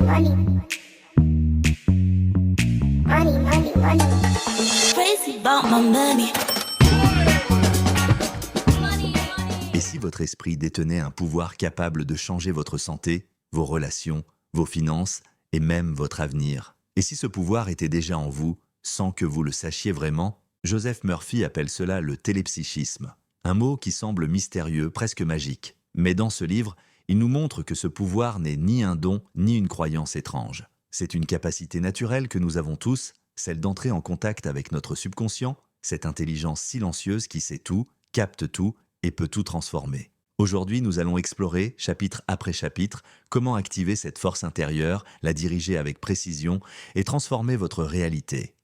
money, money. Money, money, money. Crazy about my money. Et si votre esprit détenait un pouvoir capable de changer votre santé, vos relations, vos finances et même votre avenir? Et si ce pouvoir était déjà en vous, sans que vous le sachiez vraiment? Joseph Murphy appelle cela le télépsychisme. Un mot qui semble mystérieux, presque magique. Mais dans ce livre, il nous montre que ce pouvoir n'est ni un don, ni une croyance étrange. C'est une capacité naturelle que nous avons tous, celle d'entrer en contact avec notre subconscient, cette intelligence silencieuse qui sait tout, capte tout et peut tout transformer. Aujourd'hui, nous allons explorer, chapitre après chapitre, comment activer cette force intérieure, la diriger avec précision et transformer votre réalité.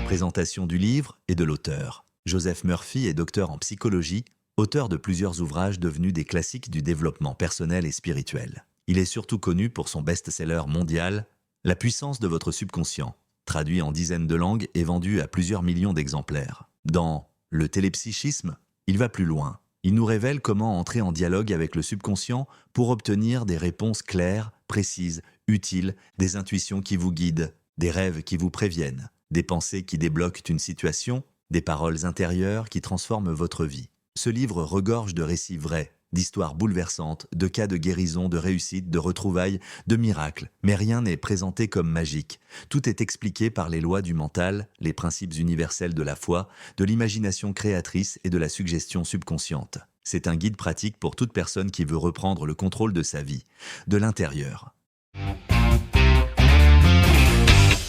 Présentation du livre et de l'auteur. Joseph Murphy est docteur en psychologie, auteur de plusieurs ouvrages devenus des classiques du développement personnel et spirituel. Il est surtout connu pour son best-seller mondial, La puissance de votre subconscient, traduit en dizaines de langues et vendu à plusieurs millions d'exemplaires. Dans Le télépsychisme, il va plus loin. Il nous révèle comment entrer en dialogue avec le subconscient pour obtenir des réponses claires, précises, utiles, des intuitions qui vous guident, des rêves qui vous préviennent, des pensées qui débloquent une situation, des paroles intérieures qui transforment votre vie. Ce livre regorge de récits vrais, d'histoires bouleversantes, de cas de guérison, de réussite, de retrouvailles, de miracles. Mais rien n'est présenté comme magique. Tout est expliqué par les lois du mental, les principes universels de la foi, de l'imagination créatrice et de la suggestion subconsciente. C'est un guide pratique pour toute personne qui veut reprendre le contrôle de sa vie, de l'intérieur.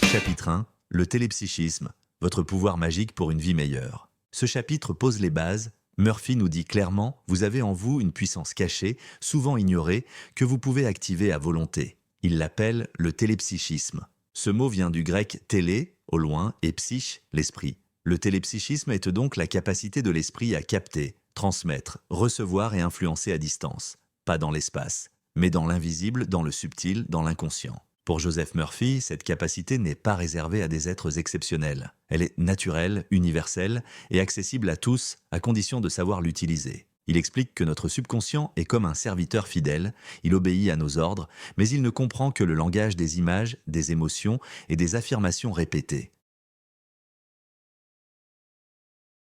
Chapitre 1. Le télépsychisme, votre pouvoir magique pour une vie meilleure. Ce chapitre pose les bases. Murphy nous dit clairement, vous avez en vous une puissance cachée, souvent ignorée, que vous pouvez activer à volonté. Il l'appelle le télépsychisme. Ce mot vient du grec télé, au loin, et psyche, l'esprit. Le télépsychisme est donc la capacité de l'esprit à capter, transmettre, recevoir et influencer à distance. Pas dans l'espace, mais dans l'invisible, dans le subtil, dans l'inconscient. Pour Joseph Murphy, cette capacité n'est pas réservée à des êtres exceptionnels. Elle est naturelle, universelle et accessible à tous, à condition de savoir l'utiliser. Il explique que notre subconscient est comme un serviteur fidèle, il obéit à nos ordres, mais il ne comprend que le langage des images, des émotions et des affirmations répétées.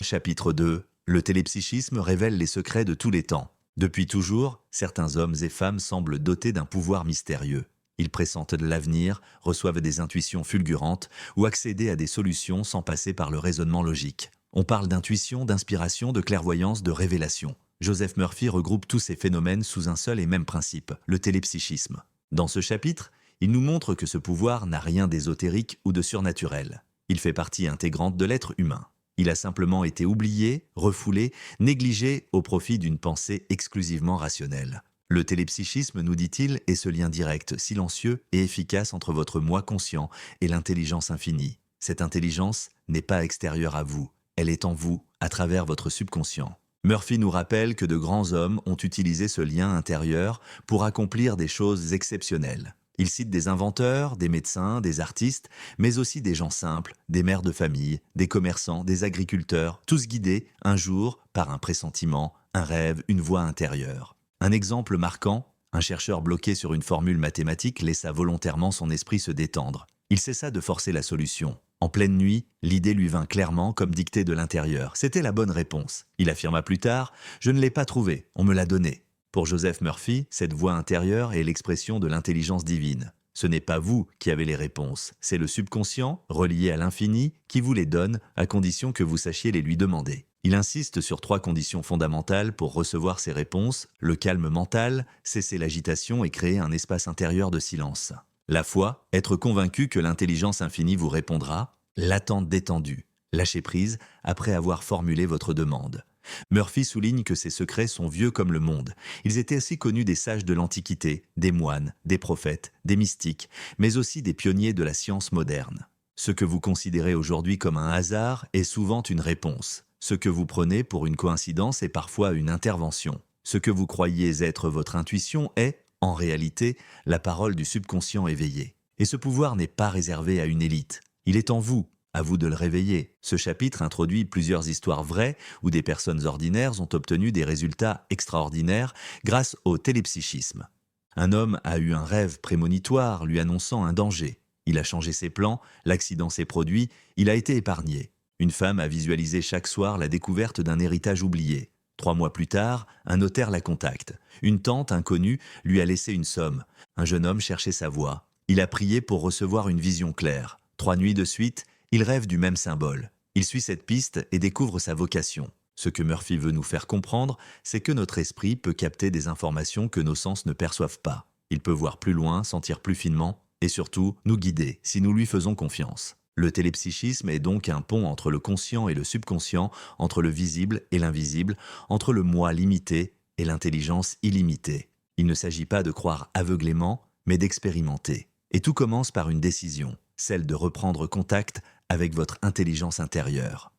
Chapitre 2. Le télépsychisme révèle les secrets de tous les temps. Depuis toujours, certains hommes et femmes semblent dotés d'un pouvoir mystérieux. Ils pressentent de l'avenir, reçoivent des intuitions fulgurantes ou accèdent à des solutions sans passer par le raisonnement logique. On parle d'intuition, d'inspiration, de clairvoyance, de révélation. Joseph Murphy regroupe tous ces phénomènes sous un seul et même principe, le télépsychisme. Dans ce chapitre, il nous montre que ce pouvoir n'a rien d'ésotérique ou de surnaturel. Il fait partie intégrante de l'être humain. Il a simplement été oublié, refoulé, négligé au profit d'une pensée exclusivement rationnelle. Le télépsychisme, nous dit-il, est ce lien direct, silencieux et efficace entre votre moi conscient et l'intelligence infinie. Cette intelligence n'est pas extérieure à vous, elle est en vous, à travers votre subconscient. Murphy nous rappelle que de grands hommes ont utilisé ce lien intérieur pour accomplir des choses exceptionnelles. Il cite des inventeurs, des médecins, des artistes, mais aussi des gens simples, des mères de famille, des commerçants, des agriculteurs, tous guidés, un jour, par un pressentiment, un rêve, une voix intérieure. Un exemple marquant, un chercheur bloqué sur une formule mathématique laissa volontairement son esprit se détendre. Il cessa de forcer la solution. En pleine nuit, l'idée lui vint clairement comme dictée de l'intérieur. C'était la bonne réponse. Il affirma plus tard « Je ne l'ai pas trouvée, on me l'a donnée ». Pour Joseph Murphy, cette voix intérieure est l'expression de l'intelligence divine. Ce n'est pas vous qui avez les réponses, c'est le subconscient, relié à l'infini, qui vous les donne à condition que vous sachiez les lui demander. Il insiste sur 3 conditions fondamentales pour recevoir ces réponses, le calme mental, cesser l'agitation et créer un espace intérieur de silence. La foi, être convaincu que l'intelligence infinie vous répondra, l'attente détendue, lâcher prise après avoir formulé votre demande. Murphy souligne que ces secrets sont vieux comme le monde. Ils étaient aussi connus des sages de l'Antiquité, des moines, des prophètes, des mystiques, mais aussi des pionniers de la science moderne. Ce que vous considérez aujourd'hui comme un hasard est souvent une réponse. Ce que vous prenez pour une coïncidence est parfois une intervention. Ce que vous croyez être votre intuition est, en réalité, la parole du subconscient éveillé. Et ce pouvoir n'est pas réservé à une élite. Il est en vous. À vous de le réveiller. Ce chapitre introduit plusieurs histoires vraies où des personnes ordinaires ont obtenu des résultats extraordinaires grâce au télépsychisme. Un homme a eu un rêve prémonitoire lui annonçant un danger. Il a changé ses plans, l'accident s'est produit, il a été épargné. Une femme a visualisé chaque soir la découverte d'un héritage oublié. 3 mois plus tard, un notaire la contacte. Une tante inconnue lui a laissé une somme. Un jeune homme cherchait sa voie. Il a prié pour recevoir une vision claire. 3 nuits de suite, il rêve du même symbole. Il suit cette piste et découvre sa vocation. Ce que Murphy veut nous faire comprendre, c'est que notre esprit peut capter des informations que nos sens ne perçoivent pas. Il peut voir plus loin, sentir plus finement et surtout nous guider si nous lui faisons confiance. Le télépsychisme est donc un pont entre le conscient et le subconscient, entre le visible et l'invisible, entre le moi limité et l'intelligence illimitée. Il ne s'agit pas de croire aveuglément, mais d'expérimenter. Et tout commence par une décision, celle de reprendre contact avec votre intelligence intérieure.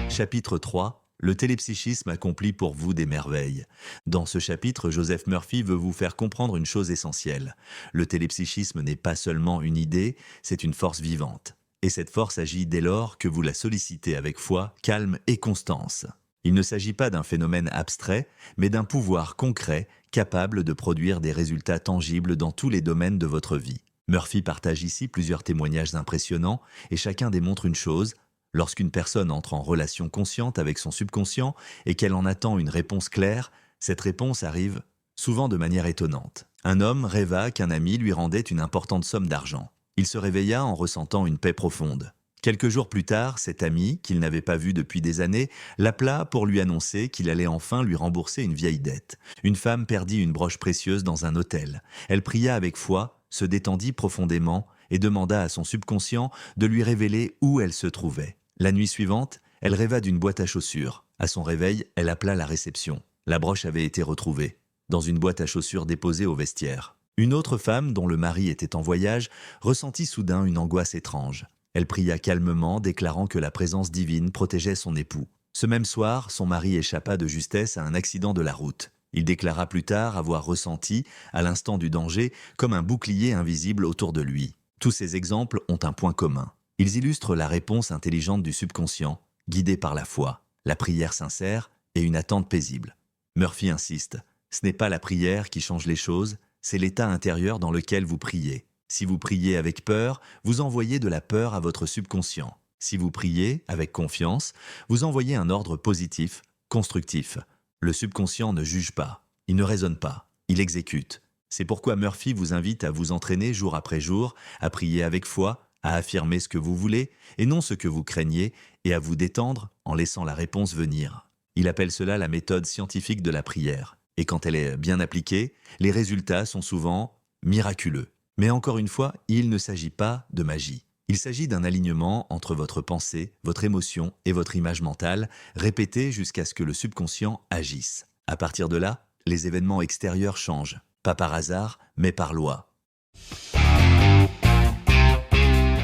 Chapitre 3. Le télépsychisme accomplit pour vous des merveilles. Dans ce chapitre, Joseph Murphy veut vous faire comprendre une chose essentielle. Le télépsychisme n'est pas seulement une idée, c'est une force vivante. Et cette force agit dès lors que vous la sollicitez avec foi, calme et constance. Il ne s'agit pas d'un phénomène abstrait, mais d'un pouvoir concret capable de produire des résultats tangibles dans tous les domaines de votre vie. Murphy partage ici plusieurs témoignages impressionnants et chacun démontre une chose. Lorsqu'une personne entre en relation consciente avec son subconscient et qu'elle en attend une réponse claire, cette réponse arrive souvent de manière étonnante. Un homme rêva qu'un ami lui rendait une importante somme d'argent. Il se réveilla en ressentant une paix profonde. Quelques jours plus tard, cet ami, qu'il n'avait pas vu depuis des années, l'appela pour lui annoncer qu'il allait enfin lui rembourser une vieille dette. Une femme perdit une broche précieuse dans un hôtel. Elle pria avec foi, se détendit profondément et demanda à son subconscient de lui révéler où elle se trouvait. La nuit suivante, elle rêva d'une boîte à chaussures. À son réveil, elle appela la réception. La broche avait été retrouvée, dans une boîte à chaussures déposée au vestiaire. Une autre femme, dont le mari était en voyage, ressentit soudain une angoisse étrange. Elle pria calmement, déclarant que la présence divine protégeait son époux. Ce même soir, son mari échappa de justesse à un accident de la route. Il déclara plus tard avoir ressenti, à l'instant du danger, comme un bouclier invisible autour de lui. Tous ces exemples ont un point commun. Ils illustrent la réponse intelligente du subconscient, guidée par la foi, la prière sincère et une attente paisible. Murphy insiste, ce n'est pas la prière qui change les choses, c'est l'état intérieur dans lequel vous priez. Si vous priez avec peur, vous envoyez de la peur à votre subconscient. Si vous priez avec confiance, vous envoyez un ordre positif, constructif. Le subconscient ne juge pas, il ne raisonne pas, il exécute. C'est pourquoi Murphy vous invite à vous entraîner jour après jour, à prier avec foi, à affirmer ce que vous voulez et non ce que vous craignez, et à vous détendre en laissant la réponse venir. Il appelle cela la méthode scientifique de la prière. Et quand elle est bien appliquée, les résultats sont souvent miraculeux. Mais encore une fois, il ne s'agit pas de magie. Il s'agit d'un alignement entre votre pensée, votre émotion et votre image mentale, répété jusqu'à ce que le subconscient agisse. À partir de là, les événements extérieurs changent, pas par hasard, mais par loi.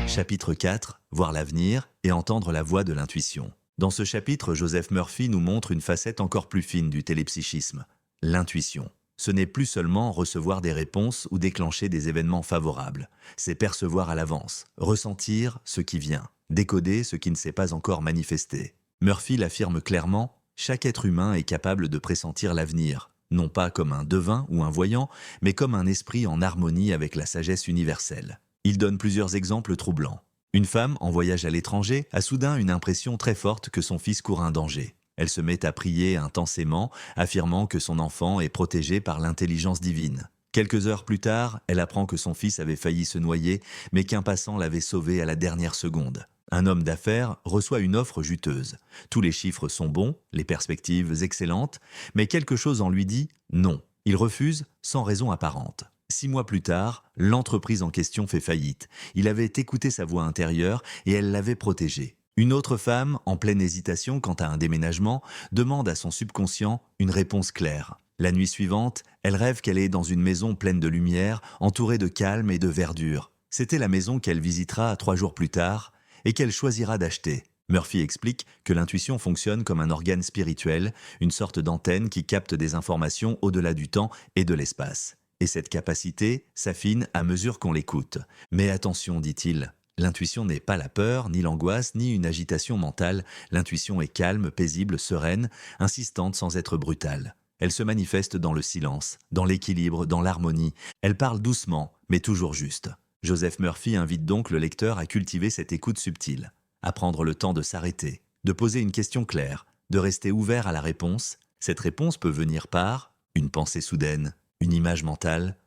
Chapitre 4. Voir l'avenir et entendre la voix de l'intuition. Dans ce chapitre, Joseph Murphy nous montre une facette encore plus fine du télépsychisme, l'intuition. Ce n'est plus seulement recevoir des réponses ou déclencher des événements favorables, c'est percevoir à l'avance, ressentir ce qui vient, décoder ce qui ne s'est pas encore manifesté. Murphy l'affirme clairement, chaque être humain est capable de pressentir l'avenir, non pas comme un devin ou un voyant, mais comme un esprit en harmonie avec la sagesse universelle. Il donne plusieurs exemples troublants. Une femme, en voyage à l'étranger, a soudain une impression très forte que son fils court un danger. Elle se met à prier intensément, affirmant que son enfant est protégé par l'intelligence divine. Quelques heures plus tard, elle apprend que son fils avait failli se noyer, mais qu'un passant l'avait sauvé à la dernière seconde. Un homme d'affaires reçoit une offre juteuse. Tous les chiffres sont bons, les perspectives excellentes, mais quelque chose en lui dit non. Il refuse sans raison apparente. 6 mois plus tard, l'entreprise en question fait faillite. Il avait écouté sa voix intérieure et elle l'avait protégé. Une autre femme, en pleine hésitation quant à un déménagement, demande à son subconscient une réponse claire. La nuit suivante, elle rêve qu'elle est dans une maison pleine de lumière, entourée de calme et de verdure. C'était la maison qu'elle visitera 3 jours plus tard et qu'elle choisira d'acheter. Murphy explique que l'intuition fonctionne comme un organe spirituel, une sorte d'antenne qui capte des informations au-delà du temps et de l'espace. Et cette capacité s'affine à mesure qu'on l'écoute. Mais attention, dit-il, l'intuition n'est pas la peur, ni l'angoisse, ni une agitation mentale. L'intuition est calme, paisible, sereine, insistante sans être brutale. Elle se manifeste dans le silence, dans l'équilibre, dans l'harmonie. Elle parle doucement, mais toujours juste. Joseph Murphy invite donc le lecteur à cultiver cette écoute subtile, à prendre le temps de s'arrêter, de poser une question claire, de rester ouvert à la réponse. Cette réponse peut venir par une pensée soudaine, une image mentale,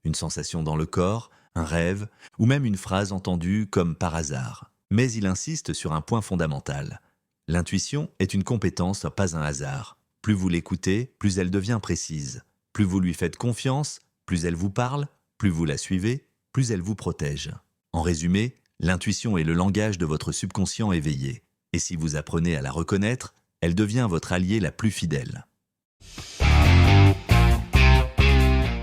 une sensation dans le corps, un rêve, ou même une phrase entendue comme par hasard. Mais il insiste sur un point fondamental. L'intuition est une compétence, pas un hasard. Plus vous l'écoutez, plus elle devient précise. Plus vous lui faites confiance, plus elle vous parle, plus vous la suivez, plus elle vous protège. En résumé, l'intuition est le langage de votre subconscient éveillé. Et si vous apprenez à la reconnaître, elle devient votre allié la plus fidèle.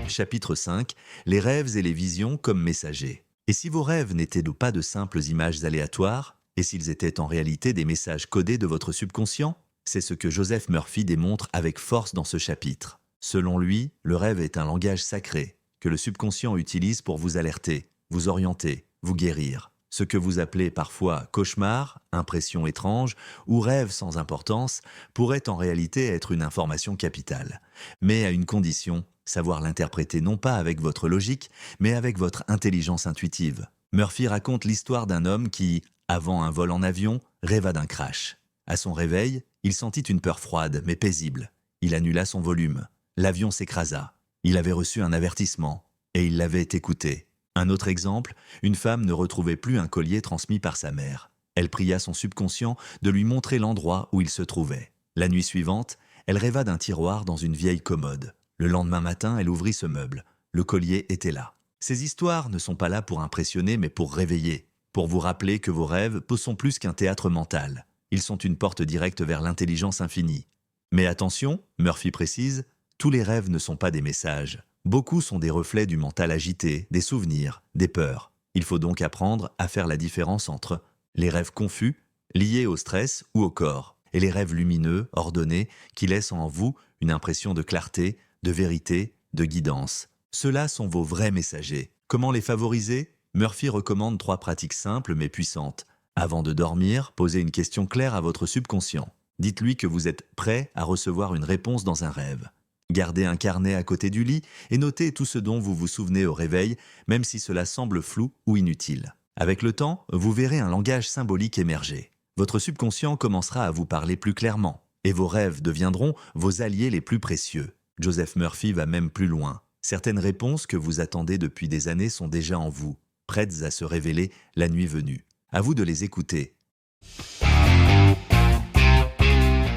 Chapitre 5. Les rêves et les visions comme messagers. Et si vos rêves n'étaient pas de simples images aléatoires, et s'ils étaient en réalité des messages codés de votre subconscient? C'est ce que Joseph Murphy démontre avec force dans ce chapitre. Selon lui, le rêve est un langage sacré que le subconscient utilise pour vous alerter, vous orienter, vous guérir. Ce que vous appelez parfois cauchemar, impression étrange ou rêve sans importance pourrait en réalité être une information capitale. Mais à une condition, savoir l'interpréter non pas avec votre logique, mais avec votre intelligence intuitive. Murphy raconte l'histoire d'un homme qui, avant un vol en avion, rêva d'un crash. À son réveil, il sentit une peur froide mais paisible. Il annula son volume. L'avion s'écrasa. Il avait reçu un avertissement et il l'avait écouté. Un autre exemple, une femme ne retrouvait plus un collier transmis par sa mère. Elle pria son subconscient de lui montrer l'endroit où il se trouvait. La nuit suivante, elle rêva d'un tiroir dans une vieille commode. Le lendemain matin, elle ouvrit ce meuble. Le collier était là. Ces histoires ne sont pas là pour impressionner mais pour réveiller, pour vous rappeler que vos rêves sont plus qu'un théâtre mental. Ils sont une porte directe vers l'intelligence infinie. Mais attention, Murphy précise, tous les rêves ne sont pas des messages. Beaucoup sont des reflets du mental agité, des souvenirs, des peurs. Il faut donc apprendre à faire la différence entre les rêves confus, liés au stress ou au corps, et les rêves lumineux, ordonnés, qui laissent en vous une impression de clarté, de vérité, de guidance. Ceux-là sont vos vrais messagers. Comment les favoriser? Murphy recommande 3 pratiques simples mais puissantes. Avant de dormir, posez une question claire à votre subconscient. Dites-lui que vous êtes prêt à recevoir une réponse dans un rêve. Gardez un carnet à côté du lit et notez tout ce dont vous vous souvenez au réveil, même si cela semble flou ou inutile. Avec le temps, vous verrez un langage symbolique émerger. Votre subconscient commencera à vous parler plus clairement, et vos rêves deviendront vos alliés les plus précieux. Joseph Murphy va même plus loin. Certaines réponses que vous attendez depuis des années sont déjà en vous, prêtes à se révéler la nuit venue. À vous de les écouter.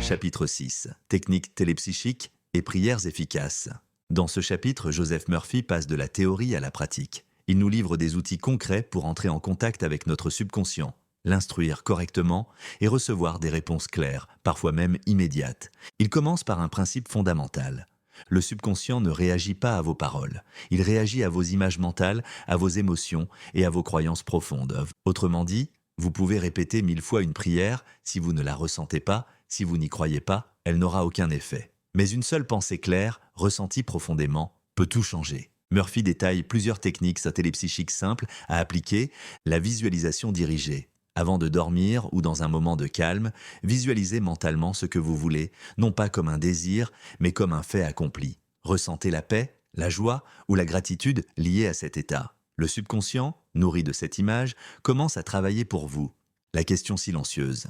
Chapitre 6. Techniques télépsychiques et prières efficaces. Dans ce chapitre, Joseph Murphy passe de la théorie à la pratique. Il nous livre des outils concrets pour entrer en contact avec notre subconscient, l'instruire correctement et recevoir des réponses claires, parfois même immédiates. Il commence par un principe fondamental. Le subconscient ne réagit pas à vos paroles. Il réagit à vos images mentales, à vos émotions et à vos croyances profondes. Autrement dit, vous pouvez répéter 1000 fois une prière, si vous ne la ressentez pas, si vous n'y croyez pas, elle n'aura aucun effet. Mais une seule pensée claire, ressentie profondément, peut tout changer. Murphy détaille plusieurs techniques télépsychiques simples à appliquer, la visualisation dirigée. Avant de dormir ou dans un moment de calme, visualisez mentalement ce que vous voulez, non pas comme un désir, mais comme un fait accompli. Ressentez la paix, la joie ou la gratitude liée à cet état. Le subconscient, nourri de cette image, commence à travailler pour vous. La question silencieuse.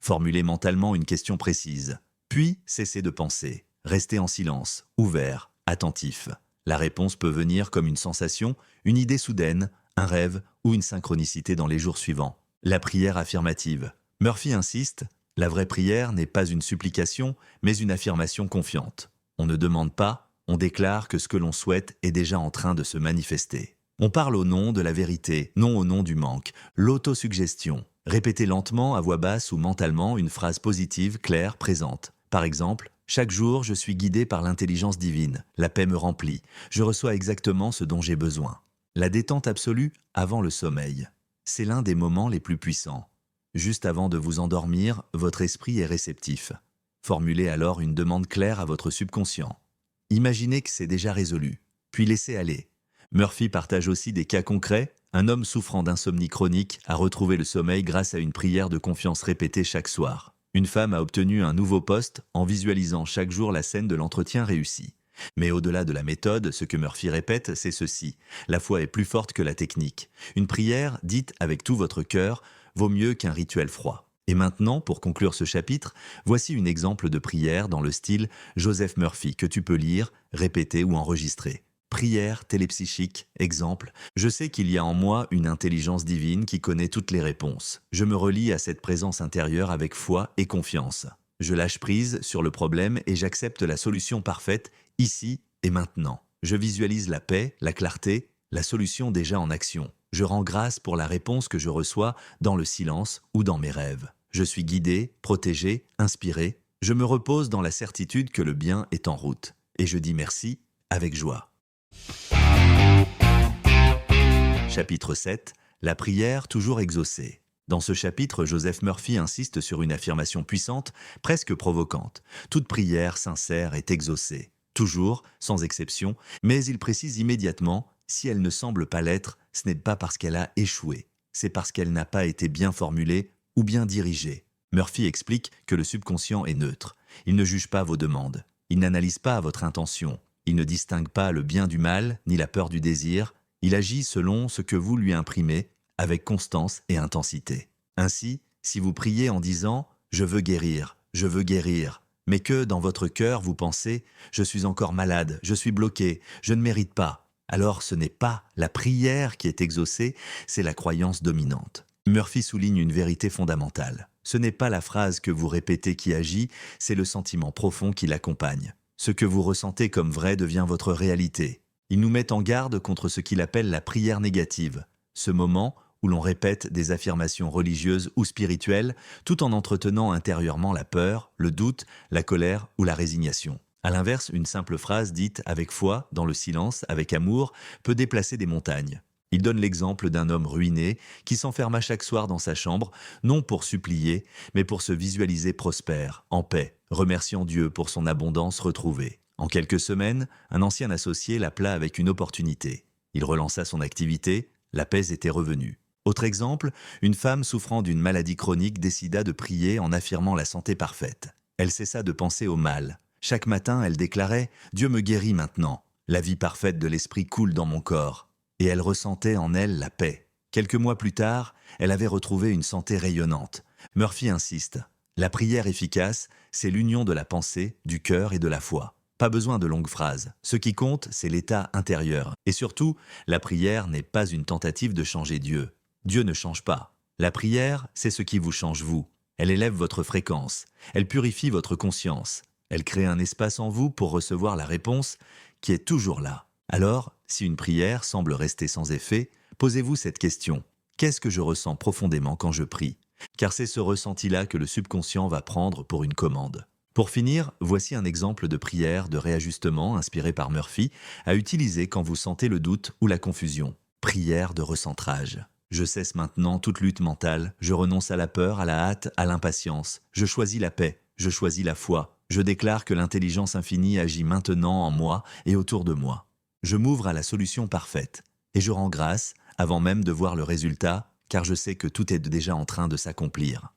Formulez mentalement une question précise. Puis, cessez de penser. Restez en silence, ouvert, attentif. La réponse peut venir comme une sensation, une idée soudaine, un rêve ou une synchronicité dans les jours suivants. La prière affirmative. Murphy insiste, la vraie prière n'est pas une supplication, mais une affirmation confiante. On ne demande pas, on déclare que ce que l'on souhaite est déjà en train de se manifester. On parle au nom de la vérité, non au nom du manque. L'autosuggestion. Répétez lentement, à voix basse ou mentalement, une phrase positive, claire, présente. Par exemple, chaque jour, je suis guidé par l'intelligence divine. La paix me remplit. Je reçois exactement ce dont j'ai besoin. La détente absolue avant le sommeil. C'est l'un des moments les plus puissants. Juste avant de vous endormir, votre esprit est réceptif. Formulez alors une demande claire à votre subconscient. Imaginez que c'est déjà résolu, puis laissez aller. Murphy partage aussi des cas concrets. Un homme souffrant d'insomnie chronique a retrouvé le sommeil grâce à une prière de confiance répétée chaque soir. Une femme a obtenu un nouveau poste en visualisant chaque jour la scène de l'entretien réussi. Mais au-delà de la méthode, ce que Murphy répète, c'est ceci. La foi est plus forte que la technique. Une prière, dite avec tout votre cœur, vaut mieux qu'un rituel froid. Et maintenant, pour conclure ce chapitre, voici un exemple de prière dans le style Joseph Murphy que tu peux lire, répéter ou enregistrer. Prière télépsychique, exemple. Je sais qu'il y a en moi une intelligence divine qui connaît toutes les réponses. Je me relie à cette présence intérieure avec foi et confiance. Je lâche prise sur le problème et j'accepte la solution parfaite, ici et maintenant. Je visualise la paix, la clarté, la solution déjà en action. Je rends grâce pour la réponse que je reçois dans le silence ou dans mes rêves. Je suis guidé, protégé, inspiré. Je me repose dans la certitude que le bien est en route. Et je dis merci avec joie. Chapitre 7. La prière toujours exaucée. Dans ce chapitre, Joseph Murphy insiste sur une affirmation puissante, presque provocante. Toute prière sincère est exaucée. Toujours, sans exception, mais il précise immédiatement, si elle ne semble pas l'être, ce n'est pas parce qu'elle a échoué. C'est parce qu'elle n'a pas été bien formulée ou bien dirigée. Murphy explique que le subconscient est neutre. Il ne juge pas vos demandes. Il n'analyse pas votre intention. Il ne distingue pas le bien du mal, ni la peur du désir. Il agit selon ce que vous lui imprimez, avec constance et intensité. Ainsi, si vous priez en disant « Je veux guérir, mais que dans votre cœur vous pensez « Je suis encore malade, je suis bloqué, je ne mérite pas », alors ce n'est pas la prière qui est exaucée, c'est la croyance dominante. Murphy souligne une vérité fondamentale. Ce n'est pas la phrase que vous répétez qui agit, c'est le sentiment profond qui l'accompagne. Ce que vous ressentez comme vrai devient votre réalité. Il nous met en garde contre ce qu'il appelle la prière négative, ce moment où l'on répète des affirmations religieuses ou spirituelles tout en entretenant intérieurement la peur, le doute, la colère ou la résignation. À l'inverse, une simple phrase dite avec foi, dans le silence, avec amour, peut déplacer des montagnes. Il donne l'exemple d'un homme ruiné qui s'enferma chaque soir dans sa chambre, non pour supplier, mais pour se visualiser prospère, en paix, remerciant Dieu pour son abondance retrouvée. En quelques semaines, un ancien associé l'appela avec une opportunité. Il relança son activité, la paix était revenue. Autre exemple, une femme souffrant d'une maladie chronique décida de prier en affirmant la santé parfaite. Elle cessa de penser au mal. Chaque matin, elle déclarait « Dieu me guérit maintenant. La vie parfaite de l'esprit coule dans mon corps. » Et elle ressentait en elle la paix. Quelques mois plus tard, elle avait retrouvé une santé rayonnante. Murphy insiste. La prière efficace, c'est l'union de la pensée, du cœur et de la foi. Pas besoin de longues phrases. Ce qui compte, c'est l'état intérieur. Et surtout, la prière n'est pas une tentative de changer Dieu. Dieu ne change pas. La prière, c'est ce qui vous change vous. Elle élève votre fréquence. Elle purifie votre conscience. Elle crée un espace en vous pour recevoir la réponse qui est toujours là. Alors, si une prière semble rester sans effet, posez-vous cette question. Qu'est-ce que je ressens profondément quand je prie ? Car c'est ce ressenti-là que le subconscient va prendre pour une commande. Pour finir, voici un exemple de prière de réajustement inspiré par Murphy à utiliser quand vous sentez le doute ou la confusion. Prière de recentrage. Je cesse maintenant toute lutte mentale, je renonce à la peur, à la hâte, à l'impatience. Je choisis la paix, je choisis la foi. Je déclare que l'intelligence infinie agit maintenant en moi et autour de moi. Je m'ouvre à la solution parfaite et je rends grâce avant même de voir le résultat, car je sais que tout est déjà en train de s'accomplir.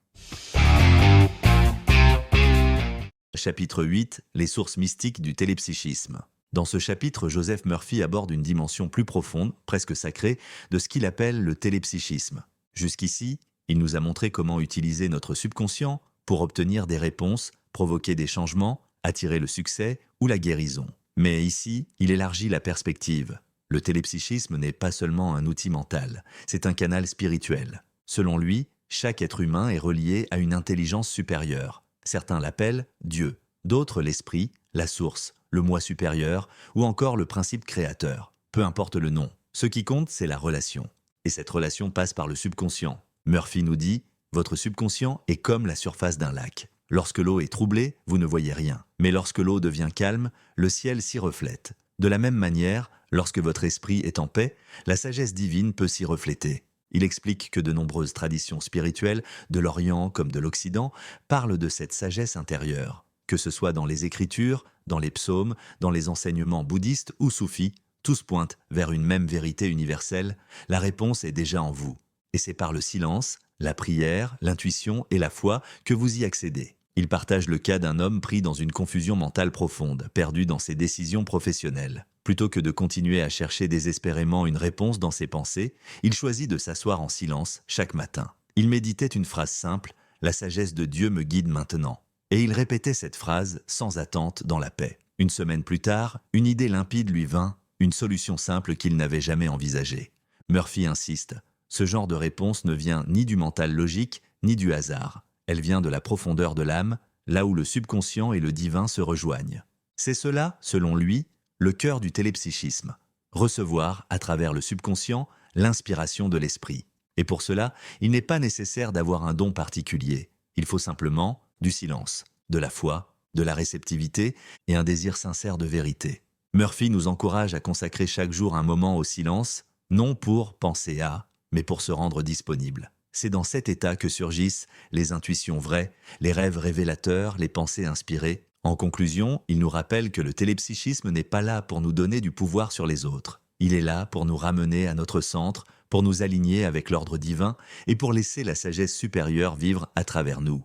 Chapitre 8. Les sources mystiques du télépsychisme. Dans ce chapitre, Joseph Murphy aborde une dimension plus profonde, presque sacrée, de ce qu'il appelle le télépsychisme. Jusqu'ici, il nous a montré comment utiliser notre subconscient pour obtenir des réponses, provoquer des changements, attirer le succès ou la guérison. Mais ici, il élargit la perspective. Le télépsychisme n'est pas seulement un outil mental, c'est un canal spirituel. Selon lui, chaque être humain est relié à une intelligence supérieure. Certains l'appellent Dieu, d'autres l'esprit, la source, le moi supérieur ou encore le principe créateur. Peu importe le nom, ce qui compte, c'est la relation. Et cette relation passe par le subconscient. Murphy nous dit « Votre subconscient est comme la surface d'un lac. Lorsque l'eau est troublée, vous ne voyez rien. Mais lorsque l'eau devient calme, le ciel s'y reflète. De la même manière, lorsque votre esprit est en paix, la sagesse divine peut s'y refléter. » Il explique que de nombreuses traditions spirituelles, de l'Orient comme de l'Occident, parlent de cette sagesse intérieure. Que ce soit dans les Écritures, dans les psaumes, dans les enseignements bouddhistes ou soufis, tous pointent vers une même vérité universelle, la réponse est déjà en vous. Et c'est par le silence, la prière, l'intuition et la foi que vous y accédez. Il partage le cas d'un homme pris dans une confusion mentale profonde, perdu dans ses décisions professionnelles. Plutôt que de continuer à chercher désespérément une réponse dans ses pensées, il choisit de s'asseoir en silence chaque matin. Il méditait une phrase simple, « La sagesse de Dieu me guide maintenant ». Et il répétait cette phrase sans attente dans la paix. Une semaine plus tard, une idée limpide lui vint, une solution simple qu'il n'avait jamais envisagée. Murphy insiste, ce genre de réponse ne vient ni du mental logique, ni du hasard. Elle vient de la profondeur de l'âme, là où le subconscient et le divin se rejoignent. C'est cela, selon lui, le cœur du télépsychisme. Recevoir, à travers le subconscient, l'inspiration de l'esprit. Et pour cela, il n'est pas nécessaire d'avoir un don particulier. Il faut simplement du silence, de la foi, de la réceptivité et un désir sincère de vérité. Murphy nous encourage à consacrer chaque jour un moment au silence, non pour penser à, mais pour se rendre disponible. C'est dans cet état que surgissent les intuitions vraies, les rêves révélateurs, les pensées inspirées. En conclusion, il nous rappelle que le télépsychisme n'est pas là pour nous donner du pouvoir sur les autres. Il est là pour nous ramener à notre centre, pour nous aligner avec l'ordre divin et pour laisser la sagesse supérieure vivre à travers nous.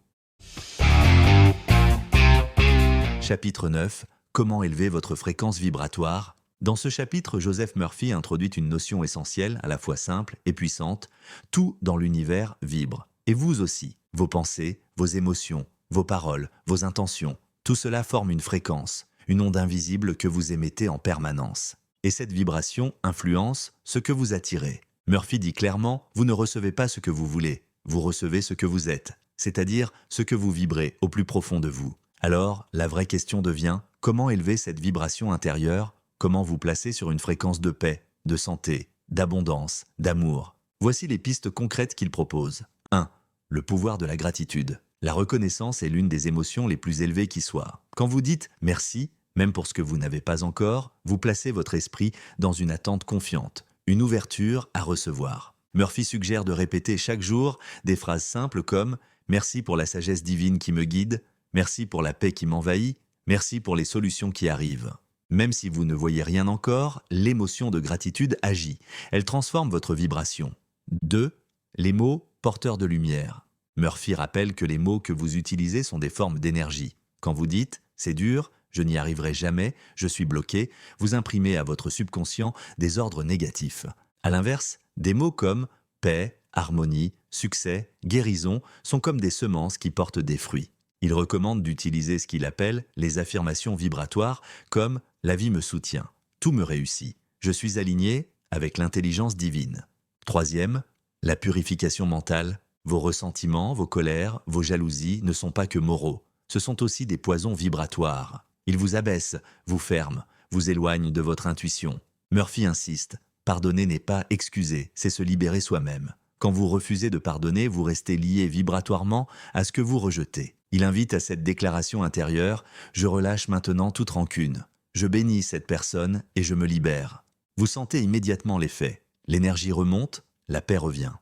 Chapitre 9. Comment élever votre fréquence vibratoire? Dans ce chapitre, Joseph Murphy introduit une notion essentielle, à la fois simple et puissante. Tout dans l'univers vibre. Et vous aussi. Vos pensées, vos émotions, vos paroles, vos intentions. Tout cela forme une fréquence, une onde invisible que vous émettez en permanence. Et cette vibration influence ce que vous attirez. Murphy dit clairement, vous ne recevez pas ce que vous voulez, vous recevez ce que vous êtes, c'est-à-dire ce que vous vibrez au plus profond de vous. Alors, la vraie question devient, comment élever cette vibration intérieure? Comment vous placer sur une fréquence de paix, de santé, d'abondance, d'amour? Voici les pistes concrètes qu'il propose. 1. Le pouvoir de la gratitude. La reconnaissance est l'une des émotions les plus élevées qui soient. Quand vous dites « merci », même pour ce que vous n'avez pas encore, vous placez votre esprit dans une attente confiante, une ouverture à recevoir. Murphy suggère de répéter chaque jour des phrases simples comme « merci pour la sagesse divine qui me guide »,« merci pour la paix qui m'envahit »,« merci pour les solutions qui arrivent ». Même si vous ne voyez rien encore, l'émotion de gratitude agit. Elle transforme votre vibration. 2. Les mots porteurs de lumière. Murphy rappelle que les mots que vous utilisez sont des formes d'énergie. Quand vous dites « c'est dur »,« je n'y arriverai jamais »,« je suis bloqué », vous imprimez à votre subconscient des ordres négatifs. À l'inverse, des mots comme « paix »,« harmonie »,« succès »,« guérison » sont comme des semences qui portent des fruits. Il recommande d'utiliser ce qu'il appelle les affirmations vibratoires comme « la vie me soutient »,« tout me réussit »,« je suis aligné avec l'intelligence divine ». 3e, la purification mentale. Vos ressentiments, vos colères, vos jalousies ne sont pas que moraux. Ce sont aussi des poisons vibratoires. Ils vous abaissent, vous ferment, vous éloignent de votre intuition. Murphy insiste, pardonner n'est pas excuser, c'est se libérer soi-même. Quand vous refusez de pardonner, vous restez lié vibratoirement à ce que vous rejetez. Il invite à cette déclaration intérieure « Je relâche maintenant toute rancune. Je bénis cette personne et je me libère ». Vous sentez immédiatement l'effet. L'énergie remonte, la paix revient.